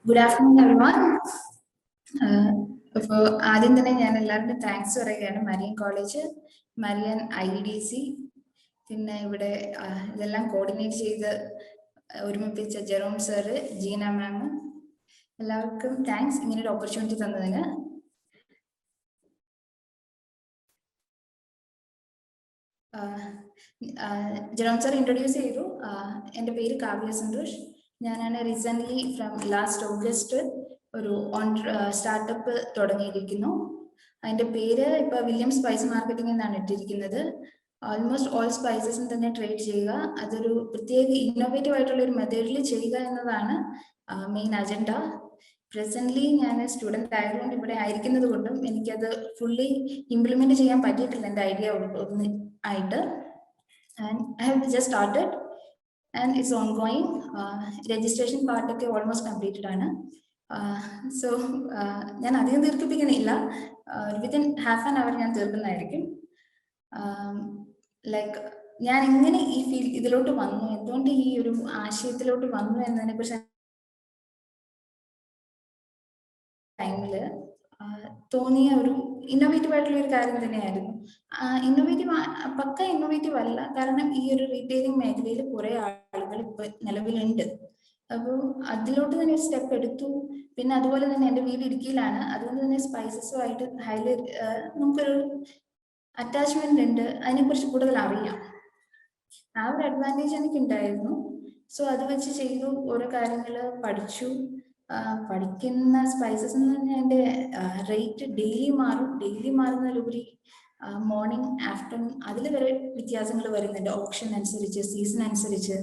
Good afternoon, everyone. അപ്പോൾ ആദ്യം തന്നെ ഞാൻ എല്ലാവരുടെയും താങ്ക്സ് പറയുകയാണ്. മരിയൻ കോളേജ്, മരിയൻ IEDC, പിന്നെ ഇവിടെ ഇതെല്ലാം കോർഡിനേറ്റ് ചെയ്ത് ഒരുമിപ്പിച്ച ജെറോം സാറ്, ജീന മാം, എല്ലാവർക്കും താങ്ക്സ് ഇങ്ങനൊരു ഓപ്പർച്യൂണിറ്റി തന്നതിന്. ജെറോം സാർ ഇൻട്രൊഡ്യൂസ് ചെയ്തു. എൻ്റെ പേര് കാവ്യ സന്തോഷ്. ഞാനാണ് റീസെൻ്റ്ലി ഫ്രം ലാസ്റ്റ് ഓഗസ്റ്റ് ഒരു സ്റ്റാർട്ടപ്പ് തുടങ്ങിയിരിക്കുന്നു. അതിൻ്റെ പേര് ഇപ്പോൾ വില്യം സ്പൈസ് മാർക്കറ്റിംഗ് എന്നാണ് ഇട്ടിരിക്കുന്നത്. ഓൾമോസ്റ്റ് ഓൾ സ്പൈസസും തന്നെ ട്രേഡ് ചെയ്യുക, അതൊരു പ്രത്യേക ഇന്നോവേറ്റീവ് ആയിട്ടുള്ള ഒരു മെത്തേഡിൽ ചെയ്യുക എന്നതാണ് മെയിൻ അജണ്ട. പ്രസന്റ്ലി ഞാൻ സ്റ്റുഡൻ്റ് ആയതുകൊണ്ട് ഇവിടെ ആയിരിക്കുന്നത് കൊണ്ടും എനിക്കത് ഫുള്ളി ഇംപ്ലിമെന്റ് ചെയ്യാൻ പറ്റിയിട്ടില്ല എൻ്റെ ഐഡിയ ആയിട്ട്. And I have just started and it's ongoing. Registration പാർട്ടൊക്കെ ഓൾമോസ്റ്റ് കംപ്ലീറ്റഡ് ആണ്. സോ ഞാൻ അധികം ദീർഘിപ്പിക്കുന്നില്ല, വിത്തിൻ ഹാഫ് ആൻ അവർ ഞാൻ തീർക്കുന്നതായിരിക്കും. ലൈക്ക് ഞാൻ എങ്ങനെ ഈ ഇതിലോട്ട് വന്നു, എന്തുകൊണ്ട് ഈ ഒരു ആശയത്തിലോട്ട് വന്നു എന്നതിനെ കുറിച്ച് ടൈമിൽ തോന്നിയ ഒരു ഇന്നോവേറ്റീവ് ആയിട്ടുള്ള ഒരു കാര്യം തന്നെയായിരുന്നു. പക്ക ഇന്നോവേറ്റീവ് അല്ല, കാരണം ഈ ഒരു റീറ്റെയിലിംഗ് മേഖലയിൽ കുറെ ആളുകൾ ഇപ്പൊ നിലവിലുണ്ട്. അപ്പോൾ അതിലോട്ട് തന്നെ ഒരു സ്റ്റെപ്പ് എടുത്തു. പിന്നെ അതുപോലെ തന്നെ എൻ്റെ വീട് ഇടുക്കിയിലാണ്, അതുകൊണ്ട് തന്നെ സ്പൈസസുമായിട്ട് ഹൈലി നമുക്കൊരു അറ്റാച്ച്മെന്റ് ഉണ്ട്, അതിനെക്കുറിച്ച് കൂടുതൽ അറിയാം. ആ ഒരു അഡ്വാൻറ്റേജ് എനിക്ക് ഉണ്ടായിരുന്നു. സോ അത് വെച്ച് ചെയ്തു, ഓരോ കാര്യങ്ങൾ പഠിച്ചു. പഠിക്കുന്ന സ്പൈസസ് എന്ന് പറഞ്ഞാൽ എൻ്റെ റേറ്റ് ഡെയിലി മാറുന്നതിലുപരി മോർണിംഗ് ആഫ്റ്റർനൂൺ അതിൽ വരെ വ്യത്യാസങ്ങൾ വരുന്നുണ്ട്. ഓപ്ഷൻ അനുസരിച്ച്, സീസൺ അനുസരിച്ച്,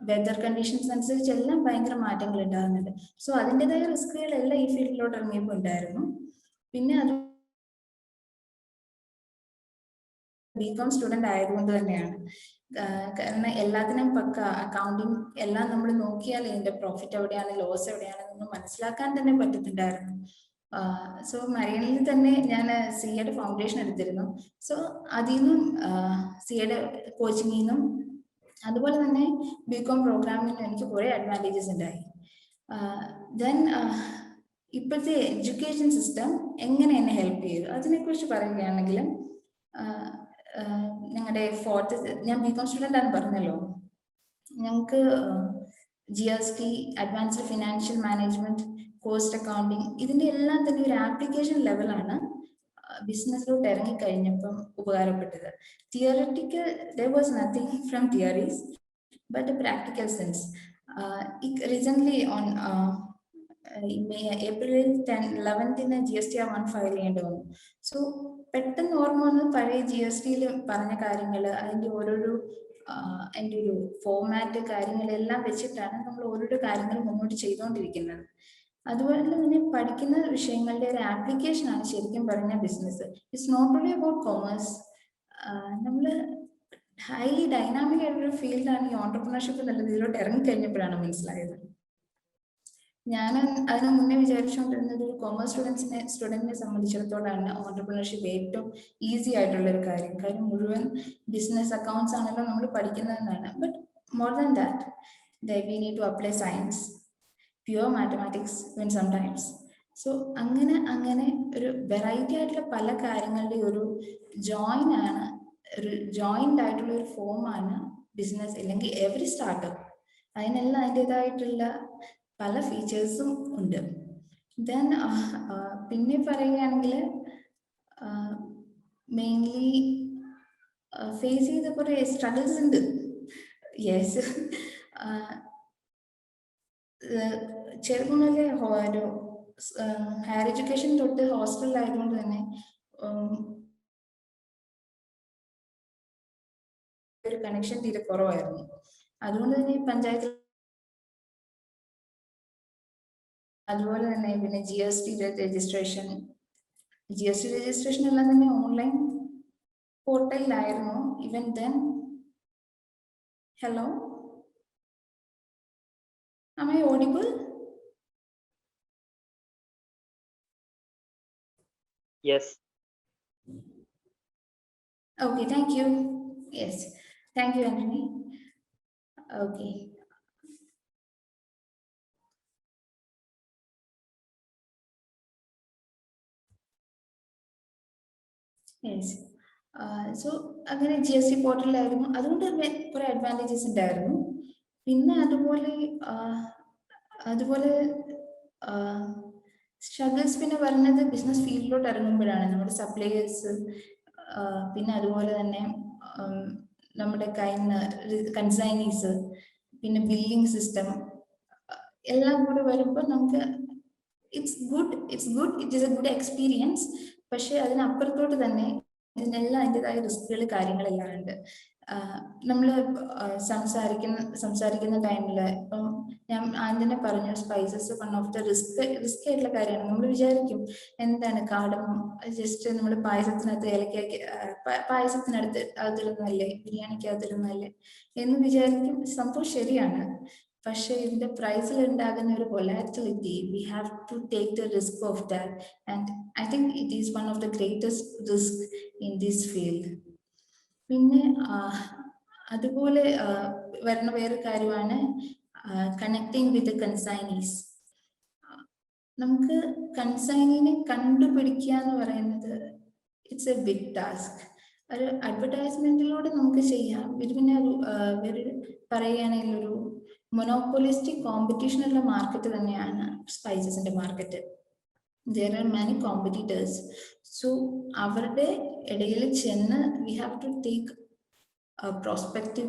വെതർ കണ്ടീഷൻസ് അനുസരിച്ച് എല്ലാം ഭയങ്കര മാറ്റങ്ങൾ ഉണ്ടാകുന്നുണ്ട്. സോ അതിൻ്റെതായ റിസ്കുകളെല്ലാം ഈ ഫീൽഡിലോട്ട് ഇറങ്ങിയപ്പോൾ ഉണ്ടായിരുന്നു. പിന്നെ അത് ബികോം സ്റ്റുഡൻ്റ് ആയതുകൊണ്ട് തന്നെയാണ്. കാരണം എല്ലാത്തിനും പക്ക അക്കൗണ്ടിങ് എല്ലാം നമ്മൾ നോക്കിയാൽ ഇതിന്റെ പ്രോഫിറ്റ് എവിടെയാണ്, ലോസ് എവിടെയാണെന്നൊന്നും മനസ്സിലാക്കാൻ തന്നെ പറ്റുന്നുണ്ടായിരുന്നു. സോ മരിയനിൽ തന്നെ ഞാൻ CA ഫൗണ്ടേഷൻ എടുത്തിരുന്നു. സോ അതിൽ നിന്നും CA കോച്ചിങ്ങിൽ നിന്നും അതുപോലെ തന്നെ ബികോം പ്രോഗ്രാമിൽ നിന്നും എനിക്ക് കുറേ അഡ്വാൻറ്റേജസ് ഉണ്ടായി. ദെൻ ഇപ്പോഴത്തെ എഡ്യൂക്കേഷൻ സിസ്റ്റം എങ്ങനെ എന്നെ ഹെൽപ്പ് ചെയ്തു അതിനെക്കുറിച്ച് പറയുകയാണെങ്കിൽ, ഞങ്ങളുടെ ഞാൻ ബികോം സ്റ്റുഡൻ്റ് ആണെന്ന് പറഞ്ഞല്ലോ. ഞങ്ങൾക്ക് GST, advanced financial management, cost accounting, ഇതിൻ്റെ എല്ലാം തന്നെ ഒരു ആപ്ലിക്കേഷൻ ലെവലാണ് ബിസിനസ്സിലോട്ട് ഇറങ്ങിക്കഴിഞ്ഞപ്പം ഉപകാരപ്പെട്ടത്. Theoretical there was nothing from theories but a practical sense. Recently on April 11th GST 1 file ചെയ്യേണ്ടി വന്നു. സോ പെട്ടെന്ന് ഓർമ്മ വന്ന് പഴയ GSTയിൽ പറഞ്ഞ കാര്യങ്ങൾ, അതിൻ്റെ ഓരോരോ എൻ്റെ ഒരു ഫോർമാറ്റ് കാര്യങ്ങളെല്ലാം വെച്ചിട്ടാണ് നമ്മൾ ഓരോരോ കാര്യങ്ങൾ മുന്നോട്ട് ചെയ്തുകൊണ്ടിരിക്കുന്നത്. അതുപോലെ തന്നെ പഠിക്കുന്ന വിഷയങ്ങളുടെ ഒരു ആപ്ലിക്കേഷൻ ആണ് ശരിക്കും പറഞ്ഞ business. It's not only about commerce. നമ്മൾ ഹൈലി ഡൈനാമിക് ആയിട്ടൊരു ഫീൽഡാണ് ഈ ഓൺടർപ്രണർഷിപ്പ് എന്നുള്ളത് ഇതിലോട്ട് ഇറങ്ങിക്കഴിഞ്ഞപ്പോഴാണ് മനസ്സിലായത്. ഞാൻ അതിന് മുന്നേ വിചാരിച്ചുകൊണ്ടിരുന്നത് ഒരു കൊമേഴ്സ് സ്റ്റുഡൻറ്റിനെ സംബന്ധിച്ചിടത്തോളാണ് ഓൺടർപ്രണർഷിപ്പ് ഏറ്റവും ഈസി ആയിട്ടുള്ള ഒരു കാര്യം മുഴുവൻ ബിസിനസ് അക്കൗണ്ട്സ് ആണല്ലോ നമ്മൾ പഠിക്കുന്നതെന്നാണ്. But more than that, we need to apply science, pure mathematics even sometimes. So അങ്ങനെ ഒരു വെറൈറ്റി ആയിട്ടുള്ള പല കാര്യങ്ങളുടെ ഒരു ജോയിൻ്റ് ആയിട്ടുള്ള ഒരു ഫോമാണ് ബിസിനസ്, അല്ലെങ്കിൽ എവറി സ്റ്റാർട്ടപ്പ്. അതിനെല്ലാം അതിൻ്റെതായിട്ടുള്ള പല ഫീച്ചേഴ്സും ഉണ്ട്. ദെൻ പിന്നെ പറയുകയാണെങ്കിൽ മെയിൻലി ഫേസ് ചെയ്ത കുറേ സ്ട്രഗിൾസ് ഉണ്ട്. യെസ്, ചെറുപ്പം മുതലേ ഒരു ഹയർ എഡ്യൂക്കേഷൻ തൊട്ട് ഹോസ്റ്റലിലായതുകൊണ്ട് തന്നെ ഒരു കണക്ഷൻ തീരെ കുറവായിരുന്നു. അതുകൊണ്ട് തന്നെ പഞ്ചായത്തിൽ, അതുപോലെ തന്നെ പിന്നെ GST രജിസ്ട്രേഷൻ എല്ലാം തന്നെ ഓൺലൈൻ പോർട്ടലിലായിരുന്നു. Even then, hello, am I audible? Yes. Okay, thank you. Yes, thank you, Anthony. Okay. Yes. So അങ്ങനെ GST പോർട്ടലിലായിരുന്നു. അതുകൊണ്ട് കുറെ അഡ്വാൻറ്റേജസ് ഉണ്ടായിരുന്നു. പിന്നെ അതുപോലെ സ്ട്രഗിൾസ് പിന്നെ വരുന്നത് ബിസിനസ് ഫീൽഡിലോട്ട് ഇറങ്ങുമ്പോഴാണ്. നമ്മുടെ സപ്ലയേഴ്സ്, പിന്നെ അതുപോലെ തന്നെ നമ്മുടെ കൺസൈനീസ്, പിന്നെ ബില്ലിംഗ് സിസ്റ്റം എല്ലാം കൂടെ വരുമ്പോൾ നമുക്ക് it's good, it is A good experience. പക്ഷെ അതിനപ്പുറത്തോട്ട് തന്നെ ഇതിനെല്ലാം അതിൻ്റെതായ റിസ്കുകൾ കാര്യങ്ങളെല്ലാം ഉണ്ട്. നമ്മൾ സംസാരിക്കുന്ന ടൈമിൽ ഇപ്പം ഞാൻ ആദ്യം തന്നെ പറഞ്ഞു, spices one of the risk ആയിട്ടുള്ള കാര്യമാണ്. നമ്മൾ വിചാരിക്കും എന്താണ് കാർഡമം ജസ്റ്റ് നമ്മൾ പായസത്തിനടുത്ത് അതിരുന്നല്ലേ, ബിരിയാണിക്ക് അതിരുന്നല്ലേ എന്ന് വിചാരിക്കും. സംഭവം ശരിയാണ്. പക്ഷേ ഇതിന്റെ പ്രൈസിൽ ഉണ്ടാകുന്ന ഒരു volatility, we have to take the risk of that. And I think it is one of the greatest risk in this field. പിന്നെ അതുപോലെ വരുന്ന വേറെ കാര്യമാണ് കണക്ടിങ് വിത്ത് കൺസൈനീസ്. നമുക്ക് കൺസൈനിനെ കണ്ടുപിടിക്കുക എന്ന് പറയുന്നത് ഇറ്റ്സ് എ ബിഗ് ടാസ്ക്. ഒരു അഡ്വർടൈസ്മെന്റിലൂടെ നമുക്ക് ചെയ്യാം. പിന്നെ പറയുകയാണെങ്കിൽ ഒരു മൊനോപ്പൊളിസ്റ്റിക് കോമ്പറ്റീഷനുള്ള മാർക്കറ്റ് തന്നെയാണ് സ്പൈസസിന്റെ market. There are many competitors. So അവരുടെ ഇടയിൽ ചെന്ന് we have to take prospective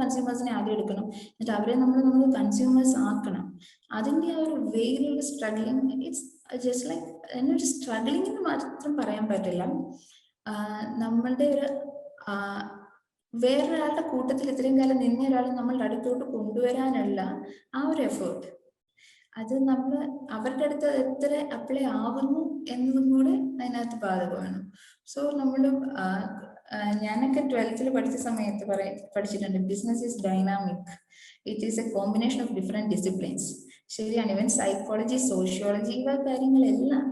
കൺസ്യൂമേഴ്സിനെ ആദ്യം എടുക്കണം. എന്നിട്ട് അവരെ നമ്മൾ കൺസ്യൂമേഴ്സ് ആക്കണം. അതിൻ്റെ ആ ഒരു വേയിലുള്ള സ്ട്രഗ്ലിങ്, ഇറ്റ്സ് ജസ്റ്റ് ലൈക്ക് എന്നൊരു സ്ട്രഗ്ലിംഗ് എന്ന് മാത്രം പറയാൻ പറ്റില്ല. നമ്മളുടെ വേറൊരാളുടെ കൂട്ടത്തിൽ ഇത്രയും കാലം നിന്ന ഒരാളെ നമ്മളുടെ അടുത്തോട്ട് കൊണ്ടുവരാനുള്ള ആ ഒരു എഫേർട്ട്, അത് നമ്മൾ അവരുടെ അടുത്ത് എത്ര അപ്ലൈ ആവുന്നു എന്നതും കൂടെ അതിനകത്ത് ബാധകമാണ്. സോ നമ്മൾ ഞാനൊക്കെ 12th പഠിച്ച സമയത്ത് പഠിച്ചിട്ടുണ്ട്, business is dynamic, it is A combination of different disciplines. ശരിയാണ്, ഇവൻ സൈക്കോളജി, സോഷ്യോളജി, ഇവ കാര്യങ്ങളെല്ലാം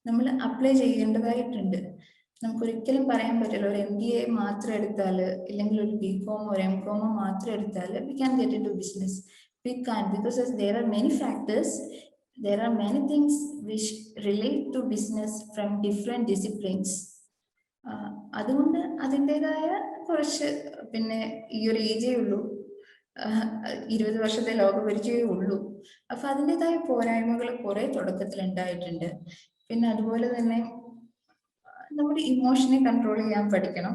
നമ്മൾ അപ്ലൈ ചെയ്യേണ്ടതായിട്ടുണ്ട്. നമുക്കൊരിക്കലും പറയാൻ പറ്റില്ല ഒരു MBA മാത്രം എടുത്താൽ, ഇല്ലെങ്കിൽ ഒരു BCom or MCom മാത്രം എടുത്താൽ we can get into business. We can't, because there are many factors, there are many things which relate to business from different disciplines. അതുകൊണ്ട് അതിൻ്റെതായ കുറച്ച്, പിന്നെ ഈ ഒരു ഏജേ ഉള്ളൂ, 20 വർഷത്തെ ലോകപരിചയമേ ഉള്ളൂ. അപ്പൊ അതിൻ്റെതായ പോരായ്മകൾ കുറെ തുടക്കത്തിൽ ഉണ്ടായിട്ടുണ്ട്. പിന്നെ അതുപോലെ തന്നെ നമ്മുടെ ഇമോഷനെ കൺട്രോൾ ചെയ്യാൻ പഠിക്കണം.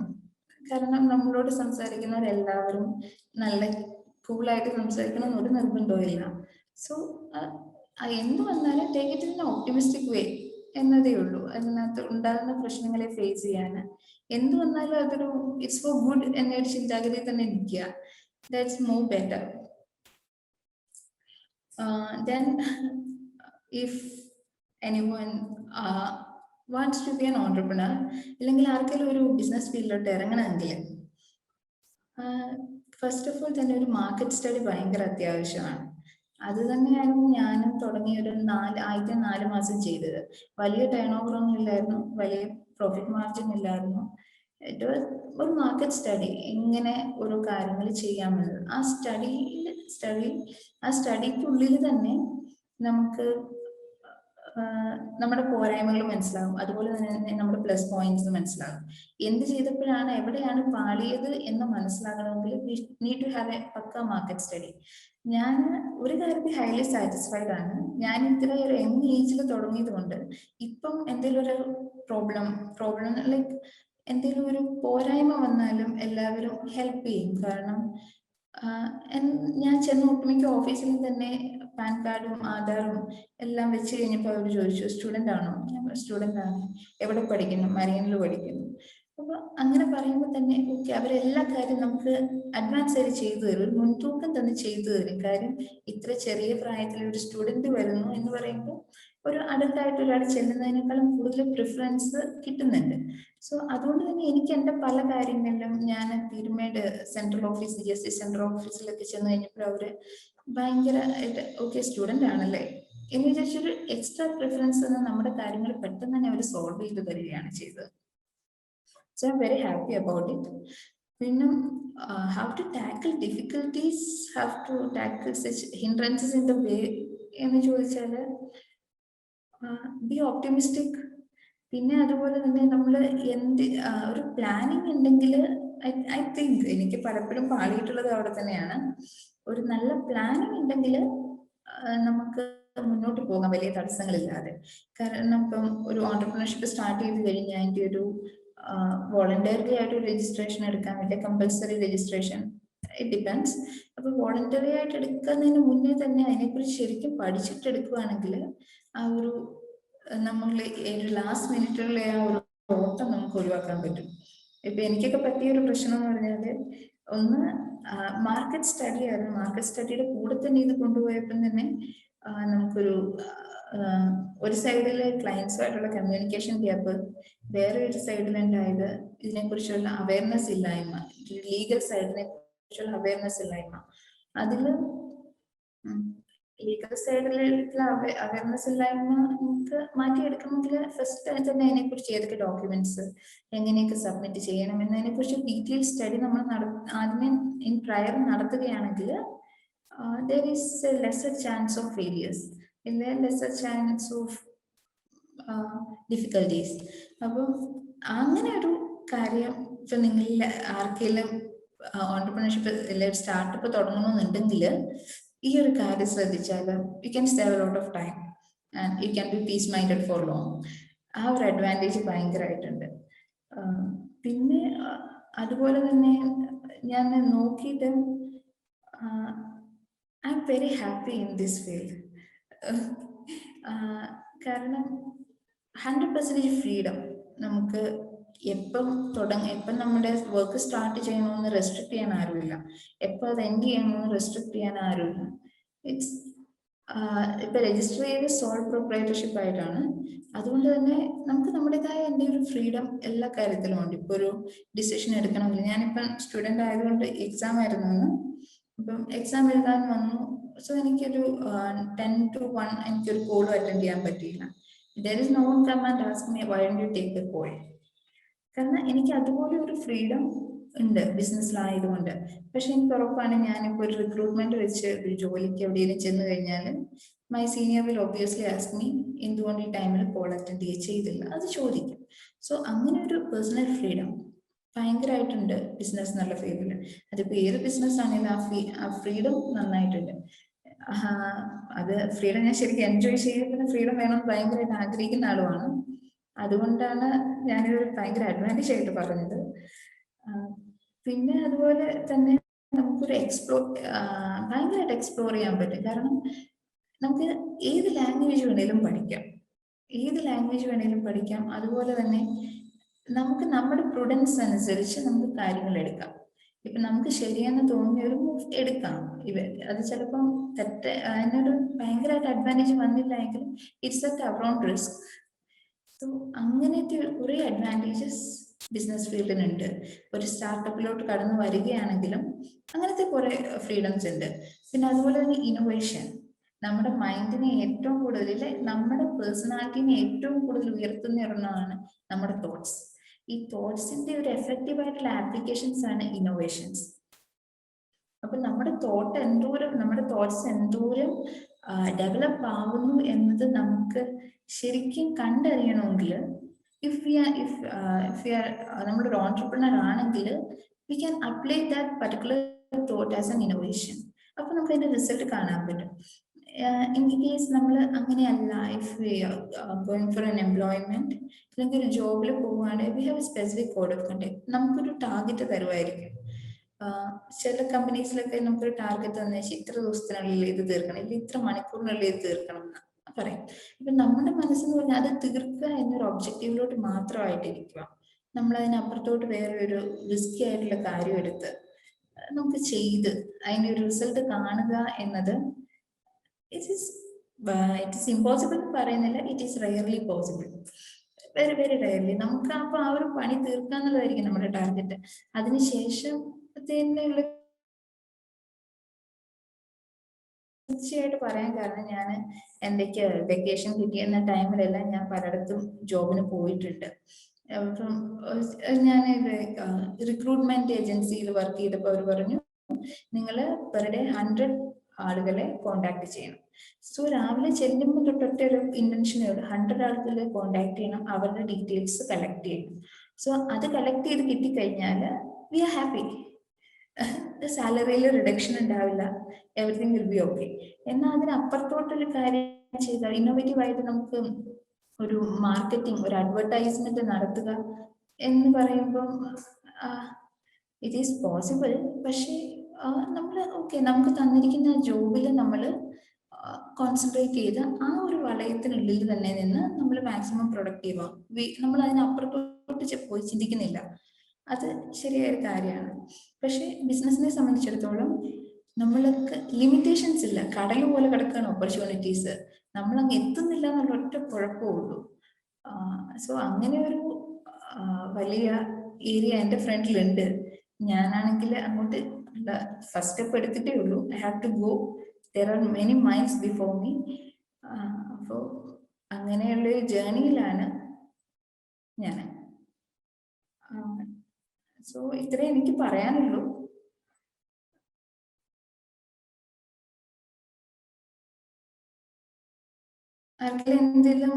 കാരണം നമ്മളോട് സംസാരിക്കുന്നവരെല്ലാവരും നല്ല കൂളായിട്ട് സംസാരിക്കണം എന്നൊരു നിർബന്ധവും ഇല്ല. സോ എന്ത് വന്നാലും ടേക്ക് ഇറ്റ് ഇൻ ഓപ്റ്റിമിസ്റ്റിക് വേ എന്നതേ ഉള്ളൂ. അതിനകത്ത് ഉണ്ടാകുന്ന പ്രശ്നങ്ങളെ ഫേസ് ചെയ്യാൻ എന്ത് വന്നാലും അതൊരു ഇറ്റ്സ് ഫോർ ഗുഡ് എന്നൊരു ചിന്താഗതി തന്നെ നിൽക്കുക. That's more better. Then if anyone wants to be an entrepreneur, അല്ലെങ്കിൽ ആർക്കെങ്കിലും ഒരു ബിസിനസ് ഫീൽഡിലോട്ട് ഇറങ്ങണമെങ്കിൽ ഫസ്റ്റ് ഓഫ് ഓൾ തന്നെ ഒരു മാർക്കറ്റ് സ്റ്റഡി ഭയങ്കര അത്യാവശ്യമാണ്. അത് തന്നെയായിരുന്നു ഞാനും തുടങ്ങിയ ആദ്യത്തെ 4 മാസം ചെയ്തത്. വലിയ ടേൺ ഓവർ ഒന്നും ഇല്ലായിരുന്നു, വലിയ പ്രോഫിറ്റ് മാർജിൻ ഇല്ലായിരുന്നു. ഒരു മാർക്കറ്റ് സ്റ്റഡി, എങ്ങനെ ഓരോ കാര്യങ്ങൾ ചെയ്യാമെന്നത്. ആ സ്റ്റഡിക്കുള്ളിൽ തന്നെ നമുക്ക് നമ്മുടെ പോരായ്മകൾ മനസ്സിലാകും, അതുപോലെ തന്നെ നമ്മുടെ പ്ലസ് പോയിന്റ്സ് മനസ്സിലാകും. എന്ത് ചെയ്തപ്പോഴാണ്, എവിടെയാണ് പാളിയത് എന്ന് മനസ്സിലാകണമെങ്കിൽ we need to have a പക്ക മാർക്കറ്റ് സ്റ്റഡി. ഞാൻ ഒരു കാര്യത്തിൽ ഹൈലി സാറ്റിസ്ഫൈഡ് ആണ്. ഞാൻ ഇത്ര ഒരു യങ് ഏജിൽ തുടങ്ങിയത് കൊണ്ട് ഇപ്പം എന്തെങ്കിലും ഒരു പ്രോബ്ലം ലൈക്ക് എന്തെങ്കിലും ഒരു പോരായ്മ വന്നാലും എല്ലാവരും ഹെൽപ്പ് ചെയ്യും. കാരണം ഞാൻ ചെന്ന ഒട്ടുമിക്ക ഓഫീസിൽ തന്നെ പാൻ കാർഡും ആധാറും എല്ലാം വെച്ച് കഴിഞ്ഞപ്പോൾ അവർ ചോദിച്ചു, സ്റ്റുഡൻ്റ് ആണോ? ഞാൻ സ്റ്റുഡൻ്റ് ആണ്. എവിടെ പഠിക്കുന്നു? മരിയനിൽ പഠിക്കുന്നു. അപ്പോൾ അങ്ങനെ പറയുമ്പോൾ തന്നെ ഓക്കെ, അവരെല്ലാ കാര്യം നമുക്ക് അഡ്വാൻസ് ആയിട്ട് ചെയ്തു തരും, ഒരു മുൻതൂക്കം തന്നെ ചെയ്തു തരും. കാര്യം ഇത്ര ചെറിയ പ്രായത്തിൽ ഒരു സ്റ്റുഡൻറ് വരുന്നു എന്ന് പറയുമ്പോൾ ഒരു അഡൽട്ടായിട്ട് ഒരാൾ ചെല്ലുന്നതിനേക്കാളും കൂടുതൽ പ്രിഫറൻസ് കിട്ടുന്നുണ്ട്. സോ അതുകൊണ്ട് തന്നെ എനിക്ക് എൻ്റെ പല കാര്യങ്ങളിലും ഞാൻ Peermade central office, GST central ഓഫീസിലൊക്കെ ചെന്ന് കഴിഞ്ഞപ്പോൾ അവര് ഭയങ്കര ഓക്കെ സ്റ്റുഡൻ്റ് ആണല്ലേ എന്ന് വിചാരിച്ചൊരു എക്സ്ട്രാ പ്രിഫറൻസ് എന്ന് നമ്മുടെ കാര്യങ്ങൾ പെട്ടെന്ന് തന്നെ അവർ സോൾവ് ചെയ്ത് തരികയാണ് ചെയ്തത്. So I'm very happy about it. പിന്നെ how to tackle difficulties, how to tackle such hindrances in the way എന്ന് ചോദിച്ചാൽ be optimistic, പിന്നെ അതുപോലെ തന്നെ നമ്മൾ ഒരു പ്ലാനിങ് ഉണ്ടെങ്കിൽ ഐ തിങ്ക് എനിക്ക് പലപ്പോഴും പാളിയിട്ടുള്ളത് അവിടെ തന്നെയാണ്. ഒരു നല്ല പ്ലാനിങ് ഉണ്ടെങ്കിൽ നമുക്ക് മുന്നോട്ട് പോകാൻ വലിയ തടസ്സങ്ങളില്ലാതെ. കാരണം ഇപ്പം ഒരു ഓണ്ടർപ്രണർഷിപ്പ് സ്റ്റാർട്ട് ചെയ്ത് കഴിഞ്ഞാൽ അതിൻ്റെ ഒരു വോളണ്ടറി ആയിട്ട് ഒരു രജിസ്ട്രേഷൻ എടുക്കാൻ പറ്റില്ല, കമ്പൽസറി രജിസ്ട്രേഷൻ, ഇറ്റ് ഡിപ്പെൻസ്. അപ്പൊ വോളണ്ടറി ആയിട്ട് എടുക്കുന്നതിന് മുന്നേ തന്നെ അതിനെക്കുറിച്ച് ശരിക്കും പഠിച്ചിട്ട് എടുക്കുകയാണെങ്കിൽ ആ ഒരു നമ്മൾ ഒരു ലാസ്റ്റ് മിനിറ്റുള്ള ആ ഒരു ഓട്ടം നമുക്ക് ഒഴിവാക്കാൻ പറ്റും. ഇപ്പൊ എനിക്കൊക്കെ പറ്റിയ ഒരു പ്രശ്നം എന്ന് പറഞ്ഞാല്, ഒന്ന് മാർക്കറ്റ് സ്റ്റഡി ആയിരുന്നു. മാർക്കറ്റ് സ്റ്റഡിയുടെ കൂടെ തന്നെ ഇത് കൊണ്ടുപോയപ്പോൾ തന്നെ നമുക്കൊരു ഒരു സൈഡില് ക്ലയൻസുമായിട്ടുള്ള കമ്മ്യൂണിക്കേഷൻ ഗ്യാപ്പ്, വേറെ ഒരു സൈഡിലുണ്ടായത് ഇതിനെക്കുറിച്ചുള്ള അവയർനെസ് ഇല്ലായ്മ, ലീഗൽ സൈഡിനെ കുറിച്ചുള്ള അവയർനെസ് ഇല്ലായ്മ. അതില് ലീഗൽ സൈഡിലുള്ള അവയർനെസ് ഇല്ലായ്മ നമുക്ക് മാറ്റിയെടുക്കണമെങ്കിൽ ഫസ്റ്റ് തന്നെ അതിനെക്കുറിച്ച് ഏതൊക്കെ ഡോക്യുമെന്റ്സ് എങ്ങനെയൊക്കെ സബ്മിറ്റ് ചെയ്യണം എന്നതിനെ കുറിച്ച് ഡീറ്റെയിൽ സ്റ്റഡി നമ്മൾ ആദ്യമേ ഇൻ പ്രയർ നടത്തുകയാണെങ്കിൽ there is a lesser chance of failures, in a lesser chance of difficulties. അപ്പം അങ്ങനെ ഒരു കാര്യം ഇപ്പൊ നിങ്ങളിൽ ആർക്കെങ്കിലും ഓണ്ടർപ്രണർഷിപ്പ് സ്റ്റാർട്ടപ്പ് തുടങ്ങണമെന്നുണ്ടെങ്കിൽ ഈ ഒരു കാര്യം ശ്രദ്ധിച്ചാൽ you can save a lot of time and you can be peace minded for long. ആ ഒരു അഡ്വാൻറ്റേജ് ഭയങ്കരമായിട്ടുണ്ട്. പിന്നെ അതുപോലെ തന്നെ ഞാൻ നോക്കിയിട്ട് I'm very happy in this field. കാരണം 100% ഫ്രീഡം. നമുക്ക് എപ്പം നമ്മുടെ വർക്ക് സ്റ്റാർട്ട് ചെയ്യണമെന്ന് റെസ്ട്രിക്ട് ചെയ്യാൻ ആരുമില്ല, എപ്പോൾ അത് എൻഡ് ചെയ്യണമെന്ന് റെസ്ട്രിക്ട് ചെയ്യാൻ ആരുമില്ല. ഇപ്പൊ രജിസ്റ്റർ ചെയ്ത് സോൾ പ്രൊപ്രൈറ്റർഷിപ്പ് ആയിട്ടാണ്. അതുകൊണ്ട് തന്നെ നമുക്ക് നമ്മുടേതായ എന്തെങ്കിലും ഒരു ഫ്രീഡം എല്ലാ കാര്യത്തിലും ഉണ്ട്. ഇപ്പൊ ഒരു ഡിസിഷൻ എടുക്കണമെങ്കിൽ, ഞാനിപ്പം സ്റ്റുഡൻ്റ് ആയതുകൊണ്ട് എക്സാം ആയിരുന്നു, ഇപ്പം എക്സാം എഴുതാൻ വന്നു. സോ എനിക്കൊരു 10 to 1 എനിക്കൊരു കോളും അറ്റൻഡ് ചെയ്യാൻ പറ്റിയില്ല. There is no one come and ask me why don't you take the call. കാരണം എനിക്ക് അതുപോലെ ഒരു ഫ്രീഡം ഉണ്ട് ബിസിനസ്സിലായതുകൊണ്ട്. പക്ഷെ എനിക്ക് ഉറപ്പാണ്, ഞാനിപ്പോൾ ഒരു റിക്രൂട്ട്മെന്റ് വെച്ച് ഒരു ജോലിക്ക് എവിടെയെങ്കിലും ചെന്ന് കഴിഞ്ഞാൽ my senior will obviously ask me എന്തുകൊണ്ട് ഈ ടൈമിൽ കോൾ അറ്റൻഡ് ചെയ്തില്ല, അത് ചോദിക്കും. സോ അങ്ങനെ ഒരു പേഴ്സണൽ ഫ്രീഡം ഭയങ്കരമായിട്ടുണ്ട് ബിസിനസ് എന്നുള്ള ഫീൽഡിൽ. അതിപ്പോൾ ഏത് ബിസിനസ് ആണെങ്കിലും ആ ഫ്രീഡം നന്നായിട്ടുണ്ട്. അത് ഫ്രീഡം ഞാൻ ശരിക്കും എൻജോയ് ചെയ്യുന്ന ഫ്രീഡം വേണമെന്ന് ഭയങ്കരമായിട്ട് ആഗ്രഹിക്കുന്ന ആളുമാണ്. അതുകൊണ്ടാണ് ഞാനൊരു ഭയങ്കര അഡ്വാൻറ്റേജ് ആയിട്ട് പറഞ്ഞത്. പിന്നെ അതുപോലെ തന്നെ നമുക്കൊരു ഭയങ്കരമായിട്ട് എക്സ്പ്ലോർ ചെയ്യാൻ പറ്റും. കാരണം നമുക്ക് ഏത് ലാംഗ്വേജ് വേണേലും പഠിക്കാം. അതുപോലെ തന്നെ നമുക്ക് നമ്മുടെ പ്രുഡൻസ് അനുസരിച്ച് നമുക്ക് കാര്യങ്ങൾ എടുക്കാം. ഇപ്പൊ നമുക്ക് ശരിയെന്ന് തോന്നിയ ഒരു മൂവ് എടുക്കാം. അത് ചിലപ്പം അതിനൊരു ഭയങ്കരമായിട്ട് അഡ്വാൻറ്റേജ് വന്നില്ല എങ്കിലും it's at our own risk. So അങ്ങനത്തെ കുറെ അഡ്വാൻറ്റേജസ് ബിസിനസ് ഫീൽഡിനുണ്ട്. ഒരു സ്റ്റാർട്ടപ്പിലോട്ട് കടന്നു വരികയാണെങ്കിലും അങ്ങനത്തെ കുറെ ഫ്രീഡംസ് ഉണ്ട്. പിന്നെ അതുപോലെ തന്നെ ഇന്നോവേഷൻ, നമ്മുടെ മൈൻഡിനെ ഏറ്റവും കൂടുതൽ, നമ്മുടെ പേഴ്സണാലിറ്റിനെ ഏറ്റവും കൂടുതൽ ഉയർത്തുന്ന ഒരെണ്ണമാണ് നമ്മുടെ തോട്ട്സ്. ഈ തോട്ട്സിന്റെ ഒരു എഫക്റ്റീവ് ആയിട്ടുള്ള ആപ്ലിക്കേഷൻസ് ആണ് ഇന്നോവേഷൻസ്. അപ്പൊ നമ്മുടെ തോട്ട്സ് എന്തോരം ഡെവലപ്പ് ആവുന്നു എന്നത് നമുക്ക് ശരിക്കും കണ്ടറിയണമെങ്കിൽ, നമ്മളൊരു ഓൺട്രപ്രണർ ആണെങ്കിൽ we can apply that particular thought as an innovation. അപ്പൊ നമുക്ക് അതിന്റെ റിസൾട്ട് കാണാൻ പറ്റും. ഇൻ കേസ് നമ്മൾ അങ്ങനെയല്ല, if we going for N employment, അല്ലെങ്കിൽ ഒരു ജോബിൽ പോവുകയാണെങ്കിൽ V have A specific code of conduct. നമുക്കൊരു ടാർഗറ്റ് തരുമായിരിക്കും. ചില കമ്പനീസിലൊക്കെ നമുക്കൊരു ടാർഗറ്റ് തന്നെ ഇത്ര ദിവസത്തിനുള്ളിൽ ഇത് തീർക്കണം, ഇല്ല ഇത്ര മണിക്കൂറിനുള്ളിൽ ഇത് തീർക്കണം എന്ന് പറയും. ഇപ്പൊ നമ്മുടെ മനസ്സെന്ന് പറഞ്ഞാൽ അത് തീർക്കുക എന്നൊരു ഒബ്ജക്റ്റീവിലോട്ട് മാത്രമായിട്ടിരിക്കുക. നമ്മൾ അതിനപ്പുറത്തോട്ട് വേറെ ഒരു റിസ്കി ആയിട്ടുള്ള കാര്യം എടുത്ത് നമുക്ക് ചെയ്ത് അതിന്റെ ഒരു റിസൾട്ട് കാണുക എന്നത് ഇറ്റ് ഈസ് ഇമ്പോസിബിൾ എന്ന് പറയുന്നില്ല, it is rarely possible, very very rarely. നമുക്ക് അപ്പൊ ആ ഒരു പണി തീർക്കാന്നുള്ളതായിരിക്കും നമ്മുടെ ടാർഗറ്റ്. അതിനുശേഷം തീർച്ചയായിട്ട് പറയാൻ കാരണം, ഞാൻ എന്തൊക്കെ വെക്കേഷൻ കിട്ടിയെന്ന ടൈമിലെല്ലാം ഞാൻ പലയിടത്തും ജോബിന് പോയിട്ടുണ്ട്. അപ്പം ഞാൻ റിക്രൂട്ട്മെന്റ് ഏജൻസിയിൽ വർക്ക് ചെയ്തപ്പോൾ അവർ പറഞ്ഞു, നിങ്ങൾ പെർ ഡേ 100 ആളുകളെ കോണ്ടാക്ട് ചെയ്യണം. സോ രാവിലെ ചെല്ലുമ്പോൾ തൊട്ടൊറ്റ ഒരു ഇന്റൻഷനേ ഉള്ളൂ, 100 ആൾക്കാരെ കോണ്ടാക്ട് ചെയ്യണം, അവരുടെ ഡീറ്റെയിൽസ് കളക്ട് ചെയ്യണം. സോ അത് കളക്ട് ചെയ്ത് കിട്ടിക്കഴിഞ്ഞാൽ വി ആർ ഹാപ്പി. സാലറിയിൽ റിഡക്ഷൻ ഉണ്ടാവില്ല, എവറിഥിങ് വിൽ ബി ഓക്കെ. എന്നാൽ അതിനപ്പുറത്തോട്ടൊരു കാര്യം ചെയ്താൽ ഇന്നോവേറ്റീവ് ആയിട്ട് നമുക്ക് ഒരു മാർക്കറ്റിംഗ്, ഒരു അഡ്വർടൈസ്മെന്റ് നടത്തുക എന്ന് പറയുമ്പോൾ ഇറ്റ് ഈസ് പോസിബിൾ. പക്ഷേ നമ്മൾ ഓക്കെ, നമുക്ക് തന്നിരിക്കുന്ന ജോബിൽ നമ്മൾ കോൺസെൻട്രേറ്റ് ചെയ്ത് ആ ഒരു വലയത്തിനുള്ളിൽ തന്നെ നിന്ന് നമ്മൾ മാക്സിമം പ്രൊഡക്റ്റീവ് ആവും. നമ്മൾ അതിനപ്പുറത്തോട്ട് പോയി ചിന്തിക്കുന്നില്ല. അത് ശരിയായ കാര്യമാണ്. പക്ഷെ ബിസിനസിനെ സംബന്ധിച്ചിടത്തോളം നമ്മൾക്ക് ലിമിറ്റേഷൻസ് ഇല്ല, കടൽ പോലെ കിടക്കുകയാണ് ഓപ്പർച്യൂണിറ്റീസ്, നമ്മളങ്ങ് എത്തുന്നില്ല എന്നുള്ള ഒറ്റ കുഴപ്പമേ ഉള്ളൂ. സോ അങ്ങനെ ഒരു വലിയ ഏരിയ എൻ്റെ ഫ്രണ്ടിലുണ്ട്. ഞാനാണെങ്കിൽ അങ്ങോട്ട് ഫസ്റ്റ് സ്റ്റെപ്പ് എടുത്തിട്ടേ ഉള്ളൂ. I have to go, there are many miles before me. അപ്പോൾ അങ്ങനെയുള്ള ജേർണിയിലാണ് ഞാൻ. സോ ഇത്രേ എനിക്ക് പറയാനുള്ളൂ. ആർക്കെങ്കിലും എന്തെങ്കിലും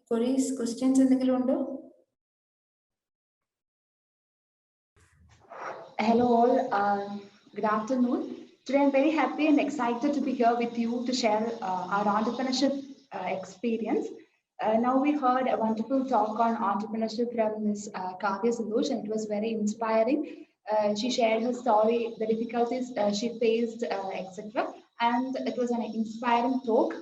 ക്വസ്റ്റ്യൻസ് എന്തെങ്കിലും ഉണ്ടോ? Hello all, good afternoon. Today I'm very happy and excited to be here with you to share our entrepreneurship experience. Now we heard a wonderful talk on entrepreneurship from Ms. Kavya Santosh, and it was very inspiring. She shared her story, the difficulties she faced, etc. And it was an inspiring talk.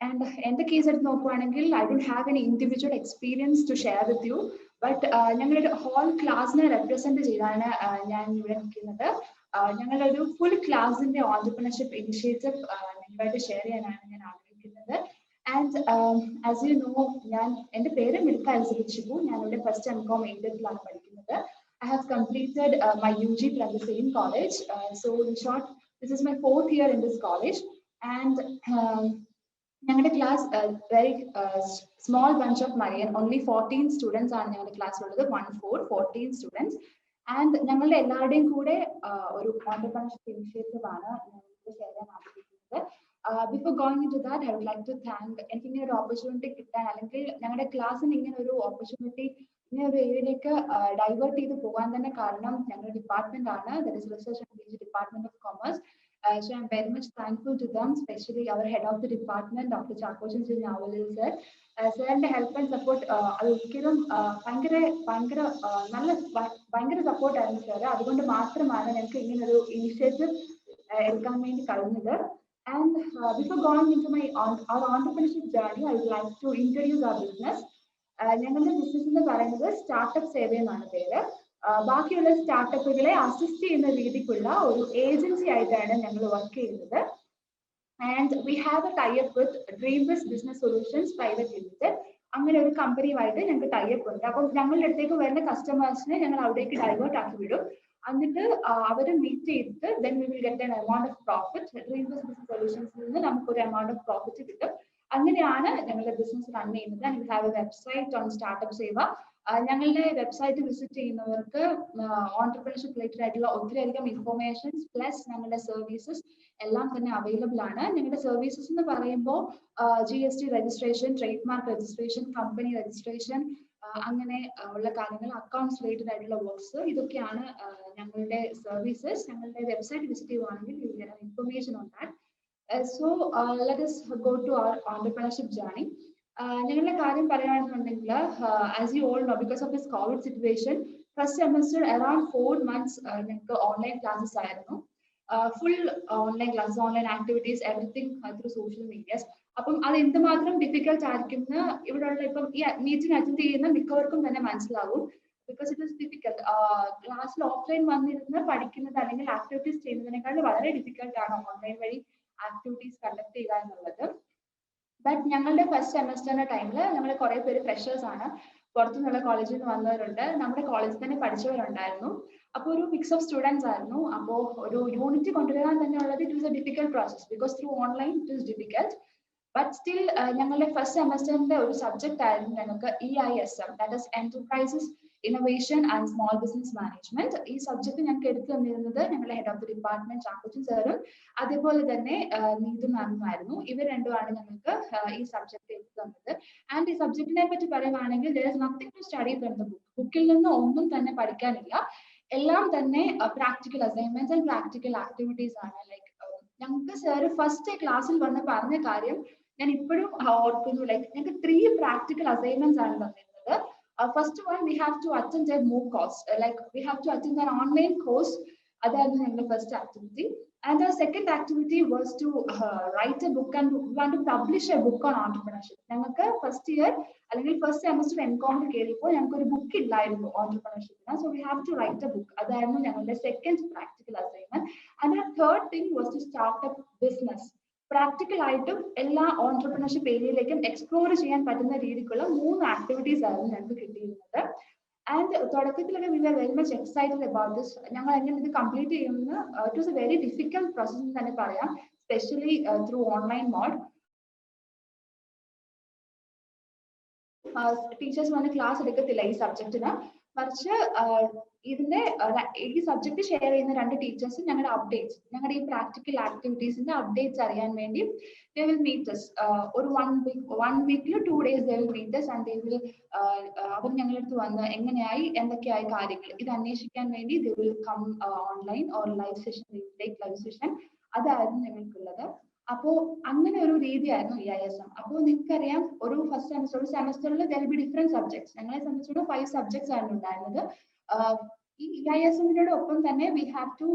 And in the case of Nokuanangil, I didn't have any individual experience to share with you. But ഞങ്ങളുടെ whole ക്ലാസ്സിനെ represent ചെയ്താണ് ഞാൻ ഇവിടെ നിൽക്കുന്നത്. ഞങ്ങളുടെ ഒരു full ക്ലാസിന്റെ entrepreneurship initiative നിങ്ങളായിട്ട് ഷെയർ ചെയ്യാനാണ് ഞാൻ ആഗ്രഹിക്കുന്നത്. ആൻഡ് ആസ് യു നോ, എൻ്റെ പേര് മിൽക്ക എലിസബത്ത് ഷിബു. ഞാനിവിടെ ഫസ്റ്റ് എംകോം എയ്ഡഡിലാണ് പഠിക്കുന്നത്. I have completed my UG from the same college. So in short, this is my 4th year in this college. And ഞങ്ങളുടെ class very small bunch of Marian, only 14 students ആണ് ഞങ്ങളുടെ ക്ലാസ്സിലുള്ളത്. 14 students. And ഞങ്ങളുടെ എല്ലാവരുടെയും കൂടെ ഒരു entrepreneurship initiative ആണ് ഞങ്ങൾക്ക് share ചെയ്യാൻ ആഗ്രഹിക്കുന്നത്. Before going into that, I would like to thank, എനിക്ക് ഇങ്ങനെ ഒരു ഓപ്പർച്യൂണിറ്റി കിട്ടാൻ, അല്ലെങ്കിൽ ഞങ്ങളുടെ ക്ലാസ്സിന് ഇങ്ങനെ ഒരു ഓപ്പർച്യൂണിറ്റി, ഇങ്ങനെ ഒരു ഏരിയയിലേക്ക് ഡൈവേർട്ട് ചെയ്ത് പോകാൻ തന്നെ കാരണം ഞങ്ങളുടെ ഡിപ്പാർട്ട്മെന്റ് ആണ്, that is research and PG department of commerce. So I'm very much thankful to them, especially our head of the department, Dr. Chakoshan Navalil sir. Sir and help and support അതൊരിക്കലും ഭയങ്കര support ആയിരുന്നു sir. അതുകൊണ്ട് മാത്രമാണ് ഞങ്ങൾക്ക് ഇങ്ങനെ ഒരു initiative എടുക്കാൻ വേണ്ടി കഴിഞ്ഞത്. And before going into our entrepreneurship journey, I would like to introduce our business. ഞങ്ങളുടെ ബിസിനസ് എന്ന് പറയുന്നത് സ്റ്റാർട്ടപ്പ് സേവ എന്നാണ് പേര്. ബാക്കിയുള്ള സ്റ്റാർട്ടപ്പുകളെ അസിസ്റ്റ് ചെയ്യുന്ന രീതിക്കുള്ള ഒരു ഏജൻസി ആയിട്ടാണ് ഞങ്ങൾ വർക്ക് ചെയ്യുന്നത്. And we have a type with Dreambus business solutions private limited. അങ്ങനെ ഒരു കമ്പനിയുമായിട്ട് ഞങ്ങൾക്ക് ടൈപ്പ് ഉണ്ട്. അപ്പം ഞങ്ങളുടെ അടുത്തേക്ക് വരുന്ന കസ്റ്റമേഴ്സിനെ ഞങ്ങൾ അവിടേക്ക് ഡൈവേർട്ട് ആക്കി വിടും. എന്നിട്ട് അവർ മീറ്റ് ചെയ്തിട്ട് then we will get an amount of profit. Dreambus business സൊല്യൂഷൻസിൽ നിന്ന് നമുക്കൊരു എമൗണ്ട് ഓഫ് പ്രോഫിറ്റ് കിട്ടും. അങ്ങനെയാണ് ഞങ്ങളുടെ ബിസിനസ് റൺ ചെയ്യുന്നത്. And we have a website on startup Seva. ഞങ്ങളുടെ വെബ്സൈറ്റ് വിസിറ്റ് ചെയ്യുന്നവർക്ക് ഓൺടർപ്രണർഷിപ്പ് റിലേറ്റഡ് ആയിട്ടുള്ള ഒത്തിരിയധികം ഇൻഫോർമേഷൻസ് പ്ലസ് ഞങ്ങളുടെ സർവീസസ് എല്ലാം തന്നെ അവൈലബിൾ ആണ്. ഞങ്ങളുടെ സർവീസസ് എന്ന് പറയുമ്പോൾ GST registration, trade mark registration, company registration, അങ്ങനെ ഉള്ള കാര്യങ്ങൾ, അക്കൗണ്ട്സ് റിലേറ്റഡ് ആയിട്ടുള്ള വർക്ക്സ്, ഇതൊക്കെയാണ് ഞങ്ങളുടെ സർവീസസ്. ഞങ്ങളുടെ വെബ്സൈറ്റ് വിസിറ്റ് ചെയ്യുവാണെങ്കിൽ you will get information on that. So let us go to our entrepreneurship journey. ഞങ്ങളുടെ കാര്യം പറയുകയാണെന്നുണ്ടെങ്കിൽ, as you all no, because of this Covid situation, first semester around 4 months ഞങ്ങൾക്ക് online classes ആയിരുന്നു. Full online classes, online activities, everything through social medias. അപ്പം അത് എന്തുമാത്രം difficult ആയിരിക്കും എന്ന് ഇവിടെയുള്ള ഇപ്പം ഈ മീറ്റിംഗ് അറ്റൻഡ് ചെയ്യുന്ന മിക്കവർക്കും തന്നെ മനസ്സിലാവും. Because it is difficult. ക്ലാസ്സിൽ ഓഫ്ലൈൻ വന്നിരുന്ന് പഠിക്കുന്നത് അല്ലെങ്കിൽ ആക്ടിവിറ്റീസ് ചെയ്യുന്നതിനേക്കാൾ വളരെ ഡിഫിക്കൽട്ട് ആണ് ഓൺലൈൻ വഴി ആക്ടിവിറ്റീസ് കണ്ടക്ട് ചെയ്യുക എന്നുള്ളത്. ബട്ട് ഞങ്ങളുടെ ഫസ്റ്റ് സെമസ്റ്ററിന്റെ ടൈമിൽ ഞങ്ങൾ കുറെ പേര് ഫ്രഷേഴ്സ് ആണ്, പുറത്തുനിന്നുള്ള കോളേജിൽ നിന്ന് വന്നവരുണ്ട്, നമ്മുടെ കോളേജിൽ തന്നെ പഠിച്ചവരുണ്ടായിരുന്നു. അപ്പോൾ ഒരു മിക്സ് ഓഫ് സ്റ്റുഡൻസ് ആയിരുന്നു. അപ്പോൾ ഒരു യൂണിറ്റ് കൊണ്ടുവരാൻ തന്നെ ഉള്ളത് it was a difficult process, because through online it was difficult. But still ഞങ്ങളുടെ ഫസ്റ്റ് സെമസ്റ്ററിന്റെ ഒരു സബ്ജക്റ്റ് ആയിരുന്നു ഞങ്ങൾക്ക് EISM, that is enterprises innovation and small business management. ഈ സബ്ജക്ട് ഞങ്ങൾക്ക് എടുത്തു തന്നിരുന്നത് ഞങ്ങളുടെ head of the department Chackochan സാറും അതേപോലെ തന്നെ നീതു മാമും ആയിരുന്നു. ഇവർ രണ്ടുമാണ് ഞങ്ങൾക്ക് ഈ സബ്ജക്ട് എടുത്തു തന്നത്. ആൻഡ് ഈ സബ്ജക്റ്റിനെ പറ്റി പറയുവാണെങ്കിൽ there is nothing to study from the book. ബുക്കിൽ നിന്ന് ഒന്നും തന്നെ പഠിക്കാനില്ല. എല്ലാം തന്നെ practical assignments and practical activities ആണ്. ലൈക്ക് ഞങ്ങൾക്ക് സാറ് ഫസ്റ്റ് ക്ലാസ്സിൽ വന്ന് പറഞ്ഞ കാര്യം ഞാൻ ഇപ്പോഴും ഓർക്കുന്നു. ലൈക്ക് ഞങ്ങൾക്ക് 3 പ്രാക്ടിക്കൽ അസൈൻമെന്റ്സ് ആണ് തന്നിരുന്നത്. First one, we have to attend a MOOC course. Like we have to attend an online course. That's the first activity. And the second activity was to write a book and we want to publish a book on entrepreneurship. ഞങ്ങൾക്ക് first year അല്ലെങ്കിൽ first semester MCOM കേറിയപ്പോൾ ഞങ്ങൾക്ക് ഒരു book ഇല്ലായിരുന്നു entrepreneurship. So we have to write a book. അതായിരുന്നു ഞങ്ങളുടെ second practical assignment. And the third thing was to start a business. Practical ആയിട്ടും എല്ലാ entrepreneurship ഏരിയയിലേക്കും explore ചെയ്യാൻ പറ്റുന്ന രീതിക്കുള്ള 3 ആക്ടിവിറ്റീസ് ആയിരുന്നു ഞങ്ങൾക്ക് കിട്ടിയിരുന്നത്. ആൻഡ് തുടക്കത്തിലൊക്കെ we are very much excited about this. ഞങ്ങൾ എങ്ങനെ ഇത് കംപ്ലീറ്റ് ചെയ്യുമെന്ന് it was a very difficult process എന്ന് തന്നെ പറയാം, specially through online mode. Teachers വന്ന് ക്ലാസ് എടുക്കത്തില്ല ഈ സബ്ജക്റ്റിന്, മറിച്ച് ഇതിന്റെ ഈ സബ്ജക്ട് ഷെയർ ചെയ്യുന്ന 2 ടീച്ചേഴ്സ് ഞങ്ങളുടെ അപ്ഡേറ്റ്സ്, ഞങ്ങളുടെ ഈ പ്രാക്ടിക്കൽ ആക്ടിവിറ്റീസിന്റെ അപ്ഡേറ്റ്സ് അറിയാൻ വേണ്ടി they will meet us. ഒരു 1 വീക്കിൽ 2 days they will meet us and they will അവർ ഞങ്ങളുടെ അടുത്ത് വന്ന് എങ്ങനെയായി എന്തൊക്കെയായി കാര്യങ്ങൾ ഇത് അന്വേഷിക്കാൻ വേണ്ടി they will come online or live session, take live session. അതായിരുന്നു ഞങ്ങൾക്കുള്ളത്. അപ്പോ അങ്ങനെ ഒരു രീതിയായിരുന്നു EISM. അപ്പോൾ നിങ്ങൾക്കറിയാം ഒരു ഫസ്റ്റ് സെമസ്റ്ററിൽ there will be different subjects. ഞങ്ങളെ സംബന്ധിച്ചിടത്തോളം 5 subjects ആണ് ഉണ്ടായിരുന്നത്. ഈ EISM-നോട് ഒപ്പം തന്നെ we have to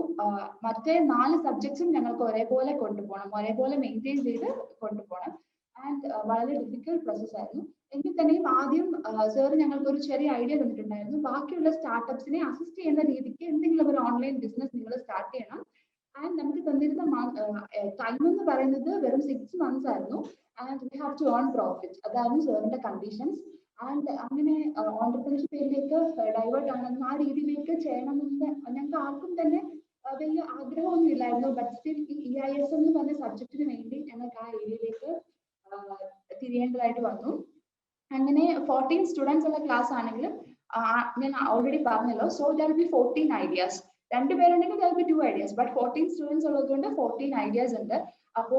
മറ്റേ 4 സബ്ജക്ട്സും ഞങ്ങൾക്ക് ഒരേപോലെ കൊണ്ടുപോകണം, ഒരേപോലെ മെയിൻറ്റെയിൻ ചെയ്ത് കൊണ്ടുപോകണം. ആൻഡ് വളരെ ഡിഫിക്കൽട്ട് പ്രോസസ് ആയിരുന്നു. എങ്കിൽ തന്നെയും ആദ്യം സാർ ഞങ്ങൾക്ക് ഒരു ചെറിയ ഐഡിയ തന്നിട്ടുണ്ടായിരുന്നു. ബാക്കിയുള്ള സ്റ്റാർട്ടപ്സിനെ അസിസ്റ്റ് ചെയ്യുന്ന രീതിക്ക് എന്തെങ്കിലും ഒരു ഓൺലൈൻ ബിസിനസ് നിങ്ങൾ സ്റ്റാർട്ട് ചെയ്യണം. ആൻഡ് നമുക്ക് തന്നിരുന്ന ടൈം എന്ന് പറയുന്നത് വെറും 6 months ആയിരുന്നു. And we have to earn profit. അതായിരുന്നു സാറിന്റെ കണ്ടീഷൻസ്. ആൻഡ് അങ്ങനെ ഓൺട്രപ്രണർഷിപ്പ് ഏരിയയിലേക്ക് ഡൈവേർട്ട് ആണെന്ന് ആ രീതിയിലേക്ക് ചെയ്യണമെന്ന് ഞങ്ങൾക്ക് ആർക്കും തന്നെ വലിയ ആഗ്രഹമൊന്നും ഇല്ലായിരുന്നു. ബട്ട് സ്റ്റിൽ ഈ EISM എന്ന് പറഞ്ഞ സബ്ജക്റ്റിന് വേണ്ടി ഞങ്ങൾക്ക് ആ ഏരിയയിലേക്ക് തിരിയേണ്ടതായിട്ട് വന്നു. അങ്ങനെ 14 സ്റ്റുഡൻസ് ഉള്ള ക്ലാസ് ആണെങ്കിലും ഞാൻ ഓൾറെഡി പറഞ്ഞല്ലോ, so there will be 14 ideas. 2 പേരുണ്ടെങ്കിൽ there will be 2 ideas, but 14 students ഉള്ളതുകൊണ്ട് 14 ideas ഉണ്ട്. അപ്പോ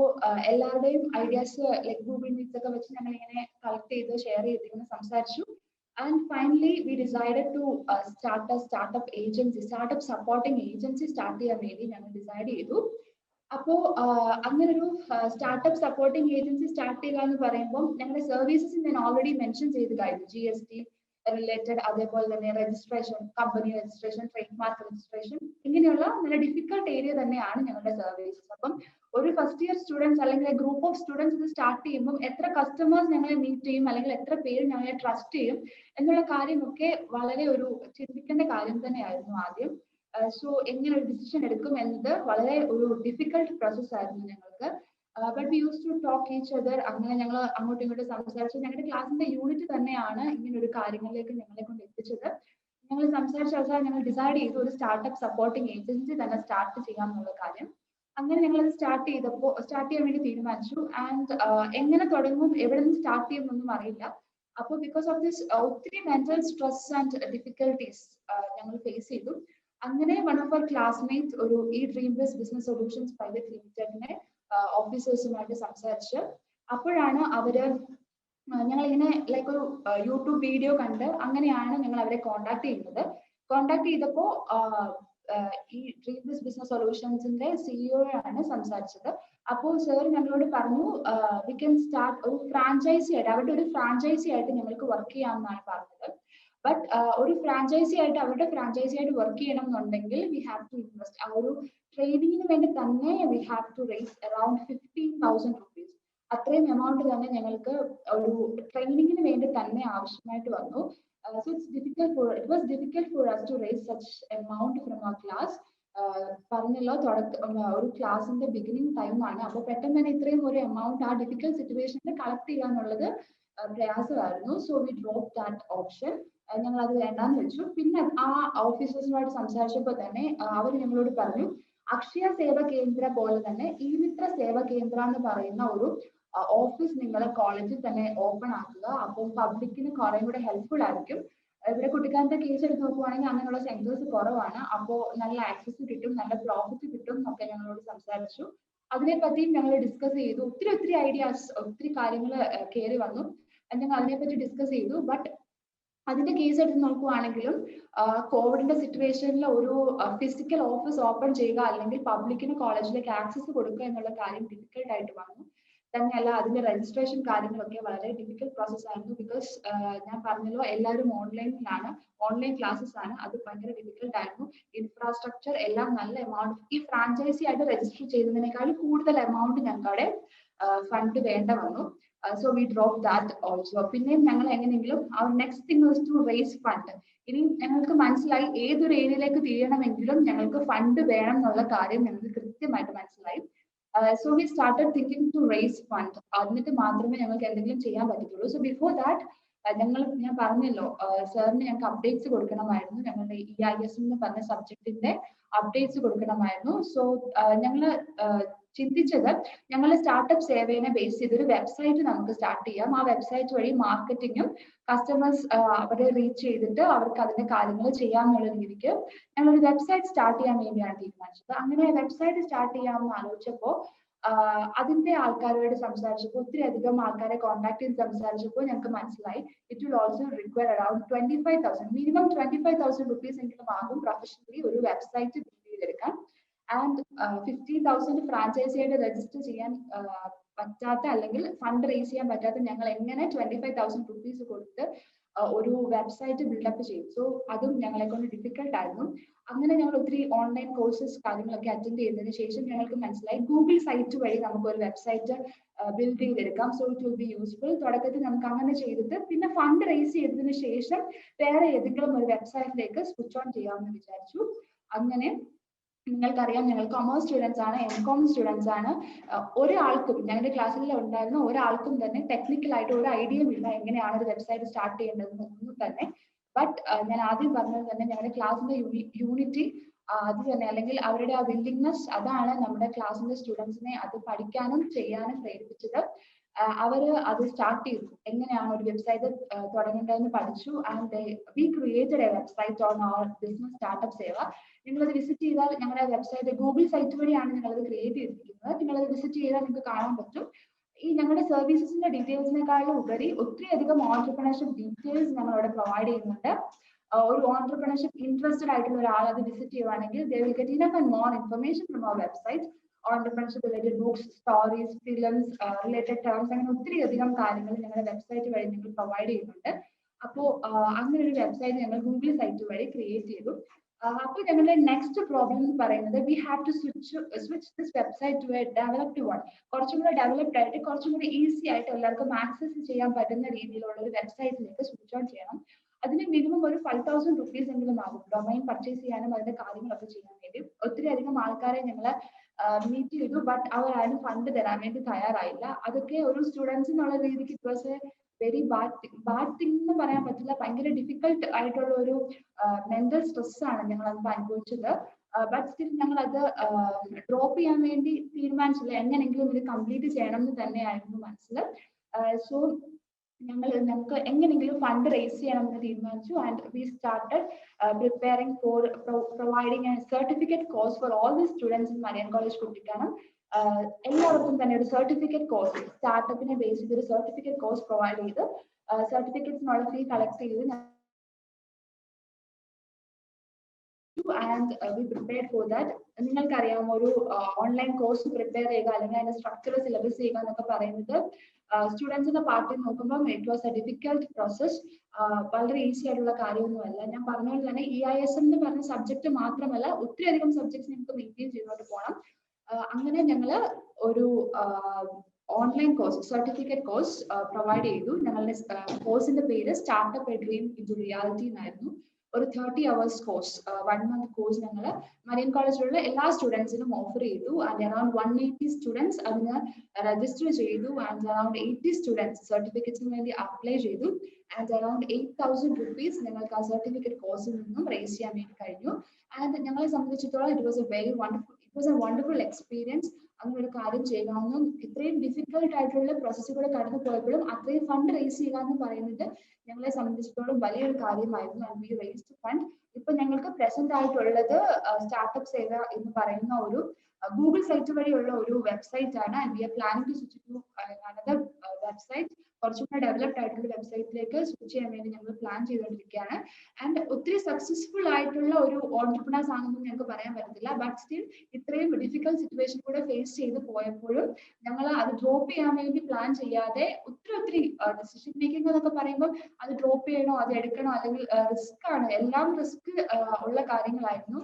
എല്ലാവരുടെയും ഐഡിയാസ് ലൈക് ഗൂഗിൾ മീറ്റ്സ് ഒക്കെ വെച്ച് ഞങ്ങൾ ഇങ്ങനെ കളക്ട് ചെയ്ത് ഷെയർ ചെയ്ത് ഇങ്ങനെ സംസാരിച്ചു. And finally we decided to start a startup agency, startup supporting agency start ചെയ്യാൻ വേണ്ടി ഞങ്ങൾ ഡിസൈഡ് ചെയ്തു. അപ്പോ അങ്ങനെ ഒരു സ്റ്റാർട്ടപ്പ് സപ്പോർട്ടിംഗ് ഏജൻസി സ്റ്റാർട്ട് ചെയ്യുക എന്ന് പറയുമ്പോൾ ഞങ്ങളുടെ സർവീസസ് ഞാൻ ഓൾറെഡി മെൻഷൻ ചെയ്ത് കഴിഞ്ഞു. GST റിലേറ്റഡ്, അതേപോലെ തന്നെ registration, company registration, trade mark registration, ഇങ്ങനെയുള്ള നല്ല ഡിഫിക്കൽട്ട് ഏരിയ തന്നെയാണ് ഞങ്ങളുടെ സർവീസസ്. അപ്പം ഒരു ഫസ്റ്റ് ഇയർ സ്റ്റുഡൻസ് അല്ലെങ്കിൽ ഗ്രൂപ്പ് ഓഫ് സ്റ്റുഡൻസ് ഇത് സ്റ്റാർട്ട് ചെയ്യുമ്പോൾ എത്ര കസ്റ്റമേഴ്സ് ഞങ്ങളെ മീറ്റ് ചെയ്യും അല്ലെങ്കിൽ എത്ര പേര് ഞങ്ങളെ ട്രസ്റ്റ് ചെയ്യും എന്നുള്ള കാര്യമൊക്കെ വളരെ ഒരു ചിന്തിക്കേണ്ട കാര്യം തന്നെയായിരുന്നു ആദ്യം. സോ എങ്ങനെ ഒരു ഡിസിഷൻ എടുക്കും എന്നത് വളരെ ഒരു ഡിഫിക്കൽട്ട് പ്രോസസ് ആയിരുന്നു ഞങ്ങൾക്ക്. But we use to talk each other. അങ്ങനെ ഞങ്ങൾ അങ്ങോട്ടും ഇങ്ങോട്ടും സംസാരിച്ചു. ഞങ്ങളുടെ ക്ലാസിന്റെ യൂണിറ്റ് തന്നെയാണ് ഇങ്ങനെ ഒരു കാര്യങ്ങളിലേക്ക് ഞങ്ങളെ കൊണ്ട് എത്തിച്ചത്. ഞങ്ങൾ സംസാരിച്ച അവസാനം ഞങ്ങൾ ഡിസൈഡ് ചെയ്തു ഒരു സ്റ്റാർട്ടപ്പ് സപ്പോർട്ടിംഗ് ഏജൻസി തന്നെ സ്റ്റാർട്ട് ചെയ്യാമെന്നുള്ള കാര്യം. അങ്ങനെ ഞങ്ങൾ സ്റ്റാർട്ട് ചെയ്യാൻ വേണ്ടി തീരുമാനിച്ചു. ആൻഡ് എങ്ങനെ തുടങ്ങും, എവിടെ നിന്ന് സ്റ്റാർട്ട് ചെയ്യുമെന്നൊന്നും അറിയില്ല. അപ്പോൾ ബിക്കോസ് ഓഫ് ദിസ് ഒത്തിരി മെന്റൽ സ്ട്രെസ് ആൻഡ് ഡിഫിക്കൽട്ടീസ് ഞങ്ങൾ ഫേസ് ചെയ്തു. അങ്ങനെ വൺ ഓഫ് അവർ ക്ലാസ്മേറ്റ് ഒരു ഈ dream base business solutions private ലിമിറ്റഡിനെ ഓഫീസേഴ്സുമായിട്ട് സംസാരിച്ച് അപ്പോഴാണ് അവര് ഞങ്ങളിങ്ങനെ ലൈക്ക് ഒരു യൂട്യൂബ് വീഡിയോ കണ്ട് അങ്ങനെയാണ് ഞങ്ങൾ അവരെ കോണ്ടാക്ട് ചെയ്യുന്നത്. കോണ്ടാക്ട് ചെയ്തപ്പോൾ ഈ ഡ്രീം ബേസ് ബിസിനസ് സൊല്യൂഷൻസിന്റെ CEO ആണ് സംസാരിച്ചത്. അപ്പോൾ സാർ ഞങ്ങളോട് പറഞ്ഞു വി കൻ സ്റ്റാർട്ട് ഒരു ഫ്രാഞ്ചൈസി ആയിട്ട്, അവരുടെ ഒരു ഫ്രാഞ്ചൈസി ആയിട്ട് ഞങ്ങൾക്ക് വർക്ക് ചെയ്യാമെന്നാണ് പറഞ്ഞത്. ബട്ട് ഒരു ഫ്രാഞ്ചൈസി ആയിട്ട് അവരുടെ ഫ്രാഞ്ചൈസി ആയിട്ട് വർക്ക് ചെയ്യണം എന്നുണ്ടെങ്കിൽ വി ഹാവ് ടു ഇൻവെസ്റ്റ്. ആ ഒരു ട്രെയിനിങ്ങിന് വേണ്ടി തന്നെ we have to raise around 15,000 rupees. അത്രയും എമൗണ്ട് തന്നെ ഞങ്ങൾക്ക് ഒരു ട്രെയിനിങ്ങിന് വേണ്ടി തന്നെ ആവശ്യമായിട്ട് വന്നു. So it was difficult for us to raise such amount from our class. പറഞ്ഞല്ലോ ഒരു ക്ലാസിന്റെ ബിഗിനിങ് ടൈം ആണ്. അപ്പോൾ പെട്ടെന്ന് തന്നെ ഇത്രയും ഒരു എമൗണ്ട് ആ ഡിഫിക്കൽട്ട് സിറ്റുവേഷനിൽ കളക്ട് ചെയ്യുക എന്നുള്ളത് പ്രയാസമായിരുന്നു. So we drop that option. ഞങ്ങൾ അത് വേണ്ടാന്ന് വെച്ചു. പിന്നെ ആ ഓഫീസേഴ്സുമായിട്ട് സംസാരിച്ചപ്പോൾ തന്നെ അവർ ഞങ്ങളോട് പറഞ്ഞു അക്ഷയ സേവ കേന്ദ്ര പോലെ തന്നെ ഈ മിത്ര സേവ കേന്ദ്ര എന്ന് പറയുന്ന ഒരു ഓഫീസ് നിങ്ങളെ കോളേജിൽ തന്നെ ഓപ്പൺ ആക്കുക. അപ്പോൾ പബ്ലിക്കിന് കുറെ കൂടെ ഹെൽപ്ഫുൾ ആയിരിക്കും. ഇവിടെ കുട്ടിക്കാലത്തെ കേസ് എടുത്ത് നോക്കുവാണെങ്കിൽ അങ്ങനെയുള്ള സെന്റേഴ്സ് കുറവാണ്. അപ്പോൾ നല്ല ആക്സസ് കിട്ടും, നല്ല പ്രോഫിറ്റ് കിട്ടും എന്നൊക്കെ ഞങ്ങളോട് സംസാരിച്ചു. അതിനെപ്പറ്റിയും ഞങ്ങൾ ഡിസ്കസ് ചെയ്തു. ഒത്തിരി ഐഡിയാസ്, ഒത്തിരി കാര്യങ്ങൾ കയറി വന്നു. ഞങ്ങൾ അതിനെപ്പറ്റി ഡിസ്കസ് ചെയ്തു. ബട്ട് അതിന്റെ കേസ് എടുത്ത് നോക്കുവാണെങ്കിലും കോവിഡിന്റെ സിറ്റുവേഷനിൽ ഒരു ഫിസിക്കൽ ഓഫീസ് ഓപ്പൺ ചെയ്യുക അല്ലെങ്കിൽ പബ്ലിക്കിന് കോളേജിലേക്ക് ആക്സസ് കൊടുക്കുക എന്നുള്ള കാര്യം ഡിഫിക്കൽട്ട് ആയിട്ട് വന്നു. തന്നെയല്ല അതിന്റെ രജിസ്ട്രേഷൻ കാര്യങ്ങളൊക്കെ വളരെ ഡിഫിക്കൽട്ട് പ്രോസസ് ആയിരുന്നു. ബിക്കോസ് ഞാൻ പറഞ്ഞല്ലോ എല്ലാവരും ഓൺലൈനിലാണ്, ഓൺലൈൻ ക്ലാസ്സസ് ആണ്. അത് ഭയങ്കര ഡിഫിക്കൽട്ട് ആയിരുന്നു. ഇൻഫ്രാസ്ട്രക്ചർ എല്ലാം നല്ല എമൗണ്ട്, ഈ ഫ്രാഞ്ചൈസി ആയിട്ട് രജിസ്റ്റർ ചെയ്തതിനേക്കാൾ കൂടുതൽ എമൗണ്ട് ഞങ്ങളുടെ ഫണ്ട് വേണ്ട വന്നു. So we drop that also. പിന്നെയും ഞങ്ങൾ എങ്ങനെയെങ്കിലും our next thing was to raise fund. ഇനി ഞങ്ങൾക്ക് മനസ്സിലായി ഏതൊരു ഏരിയയിലേക്ക് തിരിയണമെങ്കിലും ഞങ്ങൾക്ക് ഫണ്ട് വേണം എന്നുള്ള കാര്യം ഞങ്ങൾക്ക് കൃത്യമായിട്ട് മനസ്സിലായി. So we started thinking to raise fund. എന്നിട്ട് മാത്രമേ ഞങ്ങൾക്ക് എന്തെങ്കിലും ചെയ്യാൻ പറ്റത്തുള്ളൂ. സോ ബിഫോർ ദാറ്റ് ഞാൻ പറഞ്ഞല്ലോ സാറിന് ഞങ്ങൾക്ക് അപ്ഡേറ്റ്സ് കൊടുക്കണമായിരുന്നു. ഞങ്ങളുടെ EIS എന്ന് പറഞ്ഞ സബ്ജക്റ്റിന്റെ അപ്ഡേറ്റ്സ് കൊടുക്കണമായിരുന്നു. സോ ഞങ്ങൾ ചിന്തിച്ചത് ഞങ്ങളുടെ സ്റ്റാർട്ടപ്പ് സേവനെ ബേസ് ചെയ്തൊരു വെബ്സൈറ്റ് നമുക്ക് സ്റ്റാർട്ട് ചെയ്യാം. ആ വെബ്സൈറ്റ് വഴി മാർക്കറ്റിങ്ങും കസ്റ്റമേഴ്സ് അവരെ റീച്ച് ചെയ്തിട്ട് അവർക്ക് അതിന്റെ കാര്യങ്ങൾ ചെയ്യാമെന്നുള്ള രീതിക്ക് ഞങ്ങളൊരു വെബ്സൈറ്റ് സ്റ്റാർട്ട് ചെയ്യാൻ വേണ്ടിയാണ് തീരുമാനിച്ചത്. അങ്ങനെ വെബ്സൈറ്റ് സ്റ്റാർട്ട് ചെയ്യാമെന്ന് ആലോചിച്ചപ്പോൾ അതിന്റെ ആൾക്കാരോട് സംസാരിച്ചപ്പോൾ, ഒത്തിരി അധികം ആൾക്കാരെ കോൺടാക്ട് ചെയ്ത് സംസാരിച്ചപ്പോൾ ഞങ്ങൾക്ക് മനസ്സിലായി it will also require around 25,000, minimum 25,000 rupees എങ്കിലും ആകും പ്രൊഫഷണലി ഒരു വെബ്സൈറ്റ് ബിൽഡ് ചെയ്തെടുക്കാൻ. ആൻഡ് 50,000 ഫ്രാഞ്ചൈസിയായിട്ട് രജിസ്റ്റർ ചെയ്യാൻ പറ്റാത്ത അല്ലെങ്കിൽ ഫണ്ട് റേസ് ചെയ്യാൻ പറ്റാത്ത ഞങ്ങൾ എങ്ങനെ 25,000 റുപ്പീസ് കൊടുത്ത് ഒരു വെബ്സൈറ്റ് ബിൽഡപ്പ് ചെയ്യും. സോ അതും ഞങ്ങളെ കൊണ്ട് ഡിഫിക്കൽട്ട് ആയിരുന്നു. അങ്ങനെ ഞങ്ങൾ ഒത്തിരി ഓൺലൈൻ കോഴ്സസ് കാര്യങ്ങളൊക്കെ അറ്റൻഡ് ചെയ്തതിനു ശേഷം ഞങ്ങൾക്ക് മനസ്സിലായി ഗൂഗിൾ സൈറ്റ് വഴി നമുക്ക് ഒരു വെബ്സൈറ്റ് ബിൽഡ് ചെയ്തെടുക്കാം. So it will be useful. തുടക്കത്തിൽ നമുക്ക് അങ്ങനെ ചെയ്തിട്ട് പിന്നെ ഫണ്ട് റേസ് ചെയ്തതിനു ശേഷം വേറെ ഏതെങ്കിലും ഒരു വെബ്സൈറ്റിലേക്ക് സ്വിച്ച് ഓൺ ചെയ്യാമെന്ന് വിചാരിച്ചു. അങ്ങനെ നിങ്ങൾക്കറിയാം ഞങ്ങൾ കൊമേഴ്സ് സ്റ്റുഡൻസ് ആണ്, MCOM സ്റ്റുഡൻസ് ആണ്. ഒരാൾക്കും ഞങ്ങളുടെ ക്ലാസ്സിൽ ഉണ്ടായിരുന്ന ഒരാൾക്കും തന്നെ ടെക്നിക്കൽ ആയിട്ട് ഒരു ഐഡിയയും ഇല്ല എങ്ങനെയാണ് ഒരു വെബ്സൈറ്റ് സ്റ്റാർട്ട് ചെയ്യേണ്ടതെന്ന് ഒന്നും തന്നെ. ബട്ട് ഞാൻ ആദ്യം പറഞ്ഞത് തന്നെ ഞങ്ങളുടെ ക്ലാസ്സിന്റെ യൂണിറ്റി അത് തന്നെ, അല്ലെങ്കിൽ അവരുടെ ആ വില്ലിങ്നെസ്, അതാണ് നമ്മുടെ ക്ലാസ്സിന്റെ സ്റ്റുഡൻസിനെ അത് പഠിക്കാനും ചെയ്യാനും പ്രേരിപ്പിച്ചത്. അവര് അത് സ്റ്റാർട്ട് ചെയ്തു, എങ്ങനെയാണ് ഒരു വെബ്സൈറ്റ് തുടങ്ങേണ്ടതെന്ന് പഠിച്ചു. And we created a website on our business startup Seva. നിങ്ങളത് വിസിറ്റ് ചെയ്താൽ ഞങ്ങളുടെ വെബ്സൈറ്റ് ഗൂഗിൾ സൈറ്റ് വഴിയാണ് ഞങ്ങളത് ക്രിയേറ്റ് ചെയ്തിരിക്കുന്നത്. നിങ്ങളത് വിസിറ്റ് ചെയ്താൽ നിങ്ങൾക്ക് കാണാൻ പറ്റും. ഈ ഞങ്ങളുടെ സർവീസസിന്റെ ഡീറ്റെയിൽസിനെക്കാളും ഉപരി ഒത്തിരി അധികം ഓൺടർപ്രണർഷിപ്പ് ഡീറ്റെയിൽസ് ഞങ്ങൾ അവിടെ പ്രൊവൈഡ് ചെയ്യുന്നുണ്ട്. ഒരു ഓൺടർപ്രണർഷിപ്പ് ഇൻട്രസ്റ്റഡ് ആയിട്ടുള്ള ഒരാൾ അത് വിസിറ്റ് ചെയ്യുവാണെങ്കിൽ they will get enough and more information from our website. Entrepreneurship related books, stories, films, related terms, അങ്ങനെ ഒത്തിരി അധികം കാര്യങ്ങൾ ഞങ്ങളുടെ വെബ്സൈറ്റ് വഴി ഞങ്ങൾ പ്രൊവൈഡ് ചെയ്യുന്നുണ്ട്. അപ്പോൾ അങ്ങനെ ഒരു വെബ്സൈറ്റ് ഞങ്ങൾ ഗൂഗിൾ സൈറ്റ് വഴി ക്രിയേറ്റ് ചെയ്തു. അപ്പോൾ ഞങ്ങളുടെ നെക്സ്റ്റ് പ്രോബ്ലം എന്ന് പറയുന്നത് we have to switch this website to a developed one. കുറച്ചും കൂടെ ഡെവലപ്ഡ് ആയിട്ട് കുറച്ചും കൂടി ഈസി ആയിട്ട് എല്ലാവർക്കും ആക്സസ് ചെയ്യാൻ പറ്റുന്ന രീതിയിലുള്ള ഒരു വെബ്സൈറ്റിലേക്ക് സ്വിച്ച് ഓൺ ചെയ്യണം. അതിന് മിനിമം ഒരു 5,000 റുപ്പീസ് എങ്കിലും ആകും ഡൊമൈൻ പർച്ചേസ് ചെയ്യാനും അതിന്റെ കാര്യങ്ങളൊക്കെ ചെയ്യാൻ വേണ്ടി. ഒത്തിരി അധികം ആൾക്കാരെ ഞങ്ങൾ മീറ്റ് ചെയ്തു. ബട്ട് അവരാരും ഫണ്ട് തരാൻ വേണ്ടി തയ്യാറായില്ല. അതൊക്കെ ഒരു സ്റ്റുഡൻസ് എന്നുള്ള രീതിക്ക് it was a very bad thing എന്ന് പറയാൻ പറ്റില്ല. ഭയങ്കര ഡിഫിക്കൽട്ട് ആയിട്ടുള്ള ഒരു മെന്റൽ സ്ട്രെസ് ആണ് ഞങ്ങൾ അത് അനുഭവിച്ചത്. ബട്ട് സ്റ്റിൽ ഞങ്ങൾ അത് ഡ്രോപ്പ് ചെയ്യാൻ വേണ്ടി തീരുമാനിച്ചില്ല. എങ്ങനെയെങ്കിലും ഇത് കംപ്ലീറ്റ് ചെയ്യണം എന്ന് തന്നെയായിരുന്നു മനസ്സിൽ. സോ ഞങ്ങൾക്ക് എങ്ങനെയെങ്കിലും ഫണ്ട് റേസ് ചെയ്യണമെന്ന് തീരുമാനിച്ചു. And we started preparing for providing A certificate course for all the students in Marian college Kuttikkanam. എല്ലാവർക്കും തന്നെ ഒരു സർട്ടിഫിക്കറ്റ് കോഴ്സ്, സ്റ്റാർട്ടപ്പിനെ ബേസ് ചെയ്ത് ഒരു സർട്ടിഫിക്കറ്റ് കോഴ്സ് പ്രൊവൈഡ് ചെയ്ത് സർട്ടിഫിക്കറ്റ്സിനുള്ള ഫീ കളക്ട് ചെയ്ത് and we prepared for that. നിങ്ങൾക്കറിയാം ഒരു ഓൺലൈൻ കോഴ്സ് പ്രിപ്പയർ ചെയ്യുക അല്ലെങ്കിൽ അതിന്റെ സ്ട്രക്ചർ സിലബസ് ചെയ്യുക എന്നൊക്കെ പറയുന്നത് സ്റ്റുഡൻസിന്റെ പാർട്ടിൽ നോക്കുമ്പോൾ it was a difficult process. വളരെ ഈസി ആയിട്ടുള്ള കാര്യമൊന്നുമല്ല. ഞാൻ പറഞ്ഞതുപോലെ തന്നെ EIS എന്ന് പറഞ്ഞ സബ്ജക്ട് മാത്രമല്ല ഒത്തിരി അധികം സബ്ജക്ട്സ് നിങ്ങൾക്ക് മെയിൻറ്റെയിൻ ചെയ്തുകൊണ്ട് പോകണം. അങ്ങനെ ഞങ്ങൾ ഒരു online course, certificate course provide ചെയ്തു. ഞങ്ങളുടെ കോഴ്സിന്റെ പേര് startup A dream into reality എന്നായിരുന്നു. ഒരു 30 hours കോഴ്സ്, 1 month കോഴ്സ് ഞങ്ങൾ മരിയൻ കോളേജിലുള്ള എല്ലാ സ്റ്റുഡൻസിനും ഓഫർ ചെയ്തു. ആൻഡ് അറൌണ്ട് 180 സ്റ്റുഡൻസ് അതിന് രജിസ്റ്റർ ചെയ്തു. ആൻഡ് അറൌണ്ട് 80 സ്റ്റുഡൻസ് സർട്ടിഫിക്കറ്റ്സിന് വേണ്ടി അപ്ലൈ ചെയ്തു. ആൻഡ് അറൌണ്ട് 8,000 റുപ്പീസ് ഞങ്ങൾക്ക് ആ സർട്ടിഫിക്കറ്റ് കോഴ്സിൽ നിന്നും റേസ് ചെയ്യാൻ വേണ്ടി കഴിഞ്ഞു. ആൻഡ് ഞങ്ങളെ സംബന്ധിച്ചിടത്തോളം it was A wonderful experience. അങ്ങനെ ഒരു കാര്യം ചെയ്യണമെന്നും ഇത്രയും ഡിഫിക്കൽട്ട് ആയിട്ടുള്ള പ്രോസസ്സുകൾ കടന്നു പോയപ്പോഴും അത്രയും ഫണ്ട് റേസ് ചെയ്യുക എന്ന് പറയുന്നത് ഞങ്ങളെ സംബന്ധിച്ചിടത്തോളം വലിയൊരു കാര്യമായിരുന്നു. And we raised fund. ഇപ്പൊ ഞങ്ങൾക്ക് പ്രസന്റ് ആയിട്ടുള്ളത് സ്റ്റാർട്ടപ്പ് സേവ എന്ന് പറയുന്ന ഒരു ഗൂഗിൾ സൈറ്റ് വഴിയുള്ള ഒരു വെബ്സൈറ്റ് ആണ്. And we are planning to switch to another website, കുറച്ചുകൂടെ ഡെവലപ്ഡ് ആയിട്ടുള്ള വെബ്സൈറ്റിലേക്ക് സ്വിച്ച് ചെയ്യാൻ വേണ്ടി ഞങ്ങൾ പ്ലാൻ ചെയ്തുകൊണ്ടിരിക്കുകയാണ്. ആൻഡ് ഒത്തിരി സക്സസ്ഫുൾ ആയിട്ടുള്ള ഒരു ഓൺടർപ്രണേഴ്സ് ആണെന്ന് ഞങ്ങൾക്ക് പറയാൻ പറ്റത്തില്ല. ബട്ട് സ്റ്റിൽ ഇത്രയും ഡിഫിക്കൽട്ട് സിറ്റുവേഷൻ കൂടെ ഫേസ് ചെയ്ത് പോയപ്പോഴും ഞങ്ങൾ അത് ഡ്രോപ്പ് ചെയ്യാൻ വേണ്ടി പ്ലാൻ ചെയ്യാതെ ഒത്തിരി ഡിസിഷൻ മേക്കിംഗ് എന്നൊക്കെ പറയുമ്പോൾ അത് ഡ്രോപ്പ് ചെയ്യണോ, അത് എടുക്കണോ, അല്ലെങ്കിൽ റിസ്ക് ആണ്, എല്ലാം റിസ്ക് ഉള്ള കാര്യങ്ങളായിരുന്നു.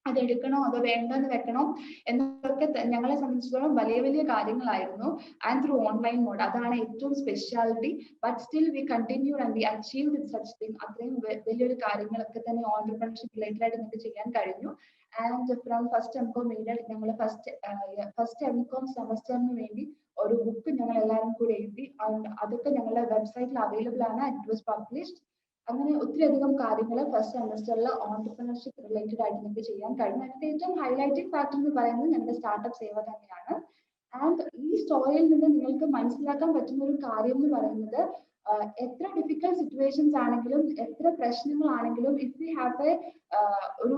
അത് എടുക്കണോ അതോ വേണ്ടെന്ന് വെക്കണോ എന്നൊക്കെ ഞങ്ങളെ സംബന്ധിച്ചിടത്തോളം വലിയ വലിയ കാര്യങ്ങളായിരുന്നു. ആൻഡ് ത്രൂ ഓൺലൈൻ മോഡ്, അതാണ് ഏറ്റവും speciality. But still we continue and we achieve with such thing. അത്രയും വലിയൊരു കാര്യങ്ങളൊക്കെ തന്നെ ഓൺടർപ്രണർഷിപ്പ് റിലേറ്റഡ് ആയിട്ട് നമുക്ക് ചെയ്യാൻ കഴിഞ്ഞു. ആൻഡ് ഫ്രം ഫസ്റ്റ് എംകോം ഞങ്ങൾ ഫസ്റ്റ് എംകോം സെമസ്റ്ററിന് വേണ്ടി ഒരു ബുക്ക് ഞങ്ങൾ എല്ലാവരും കൂടി എഴുതി. അതൊക്കെ ഞങ്ങളുടെ വെബ്സൈറ്റിൽ അവൈലബിൾ ആണ്. It was published. അങ്ങനെ ഒത്തിരി അധികം കാര്യങ്ങൾ ഫസ്റ്റ് സെമസ്റ്ററിൽ ഓൺടർപ്രണർഷിപ്പ് റിലേറ്റഡ് ആയിട്ട് നമുക്ക് ചെയ്യാൻ കഴിഞ്ഞു. അതിന്റെ ഏറ്റവും ഹൈലൈറ്റിംഗ് ഫാക്ടർ എന്ന് പറയുന്നത് ഞങ്ങളുടെ സ്റ്റാർട്ടപ്പ് സേവ തന്നെയാണ്. ആൻഡ് ഈ സ്റ്റോറിയിൽ നിന്ന് നിങ്ങൾക്ക് മനസ്സിലാക്കാൻ പറ്റുന്ന ഒരു കാര്യം എന്ന് പറയുന്നത്, എത്ര ഡിഫിക്കൽട്ട് സിറ്റുവേഷൻസ് ആണെങ്കിലും എത്ര പ്രശ്നങ്ങളാണെങ്കിലും ഇഫ് വി ഹാവ് എ ഒരു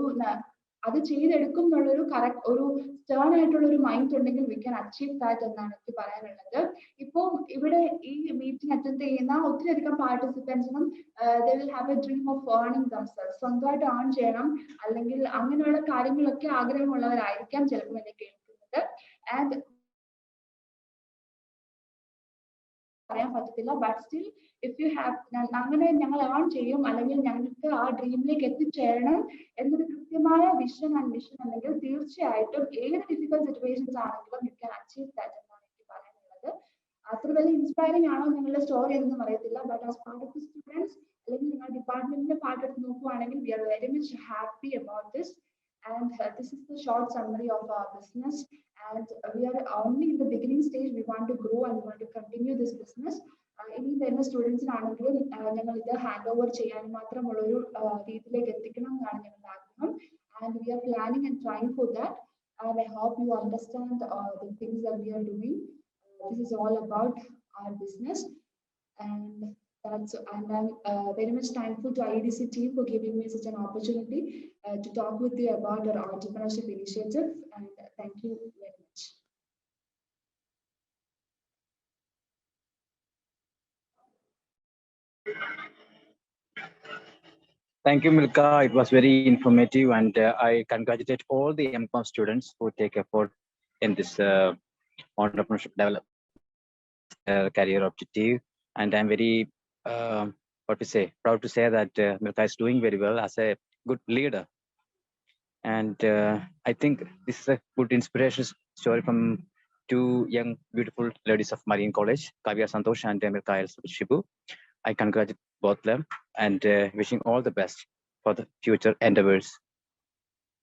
അത് ചെയ്തെടുക്കും എന്നുള്ളൊരു കറക്റ്റ് ഒരു സ്റ്റേൺ ആയിട്ടുള്ള ഒരു മൈൻഡ് ഉണ്ടെങ്കിൽ വി ക്യാൻ അച്ചീവ് ദാറ്റ് എന്നാണ് എനിക്ക് പറയാനുള്ളത്. ഇപ്പോൾ ഇവിടെ ഈ മീറ്റിംഗ് അറ്റൻഡ് ചെയ്യുന്ന ഒത്തിരി അധികം പാർട്ടിസിപ്പൻസിനും they will have a dream of earning themselves. സ്വന്തമായിട്ട് ഏൺ ചെയ്യണം അല്ലെങ്കിൽ അങ്ങനെയുള്ള കാര്യങ്ങളൊക്കെ ആഗ്രഹമുള്ളവരായിരിക്കാം ചിലപ്പോൾ എന്നെ കേൾക്കുന്നത്. ആൻഡ് പറയാൻ പറ്റത്തില്ല. But still if you have അങ്ങനെ ഞങ്ങൾ ഏൺ ചെയ്യും അല്ലെങ്കിൽ ഞങ്ങൾക്ക് ആ ഡ്രീമിലേക്ക് എത്തിച്ചേരണം എന്നൊരു കൃത്യമായ വിഷൻ ആൻഡ് മിഷൻ ഉണ്ടെങ്കിൽ തീർച്ചയായിട്ടും ഏത് ഡിഫിക്കൽട്ട് സിറ്റുവേഷൻസ് ആണെങ്കിലും യു ക്യാൻ അച്ചീവ് ദാറ്റ് എന്നാണ് എനിക്ക് പറയാനുള്ളത്. അത്ര വലിയ ഇൻസ്പയറിംഗ് ആണോ നിങ്ങളുടെ സ്റ്റോറി എന്നൊന്നും അറിയത്തില്ല. But as part of the students അല്ലെങ്കിൽ നിങ്ങളുടെ ഡിപ്പാർട്ട്മെന്റിന്റെ പാർട്ട് എടുത്ത് നോക്കുവാണെങ്കിൽ we are very much happy about this. And this is the short summary of our business. And we are only in the beginning stage. We want to grow and we want to continue this business. ഇനി വരുന്ന സ്റ്റുഡൻസിനാണെങ്കിലും ഞങ്ങൾ ഇത് hand over ചെയ്യാൻ മാത്രമുള്ള ഒരു രീതിയിലേക്ക് എത്തിക്കണം എന്നാണ് ഞങ്ങളുടെ ആഗ്രഹം. And we are planning and trying for that. And I hope you understand the things that we are doing. This is all about our business. And I'm very much thankful to IEDC team for giving me such an opportunity to talk with you about our entrepreneurship initiative. And thank you very much. Thank you, Milka. It was very informative, and I congratulate all the MCOM students who take effort in this entrepreneurship development career objective. And I'm very proud to say that Milka is doing very well as a good leader. And I think this is a good inspiration story from two young, beautiful ladies of Marine College, Kavya Santosh and Milka Shibu. I congratulate both them and wishing all the best for the future endeavors.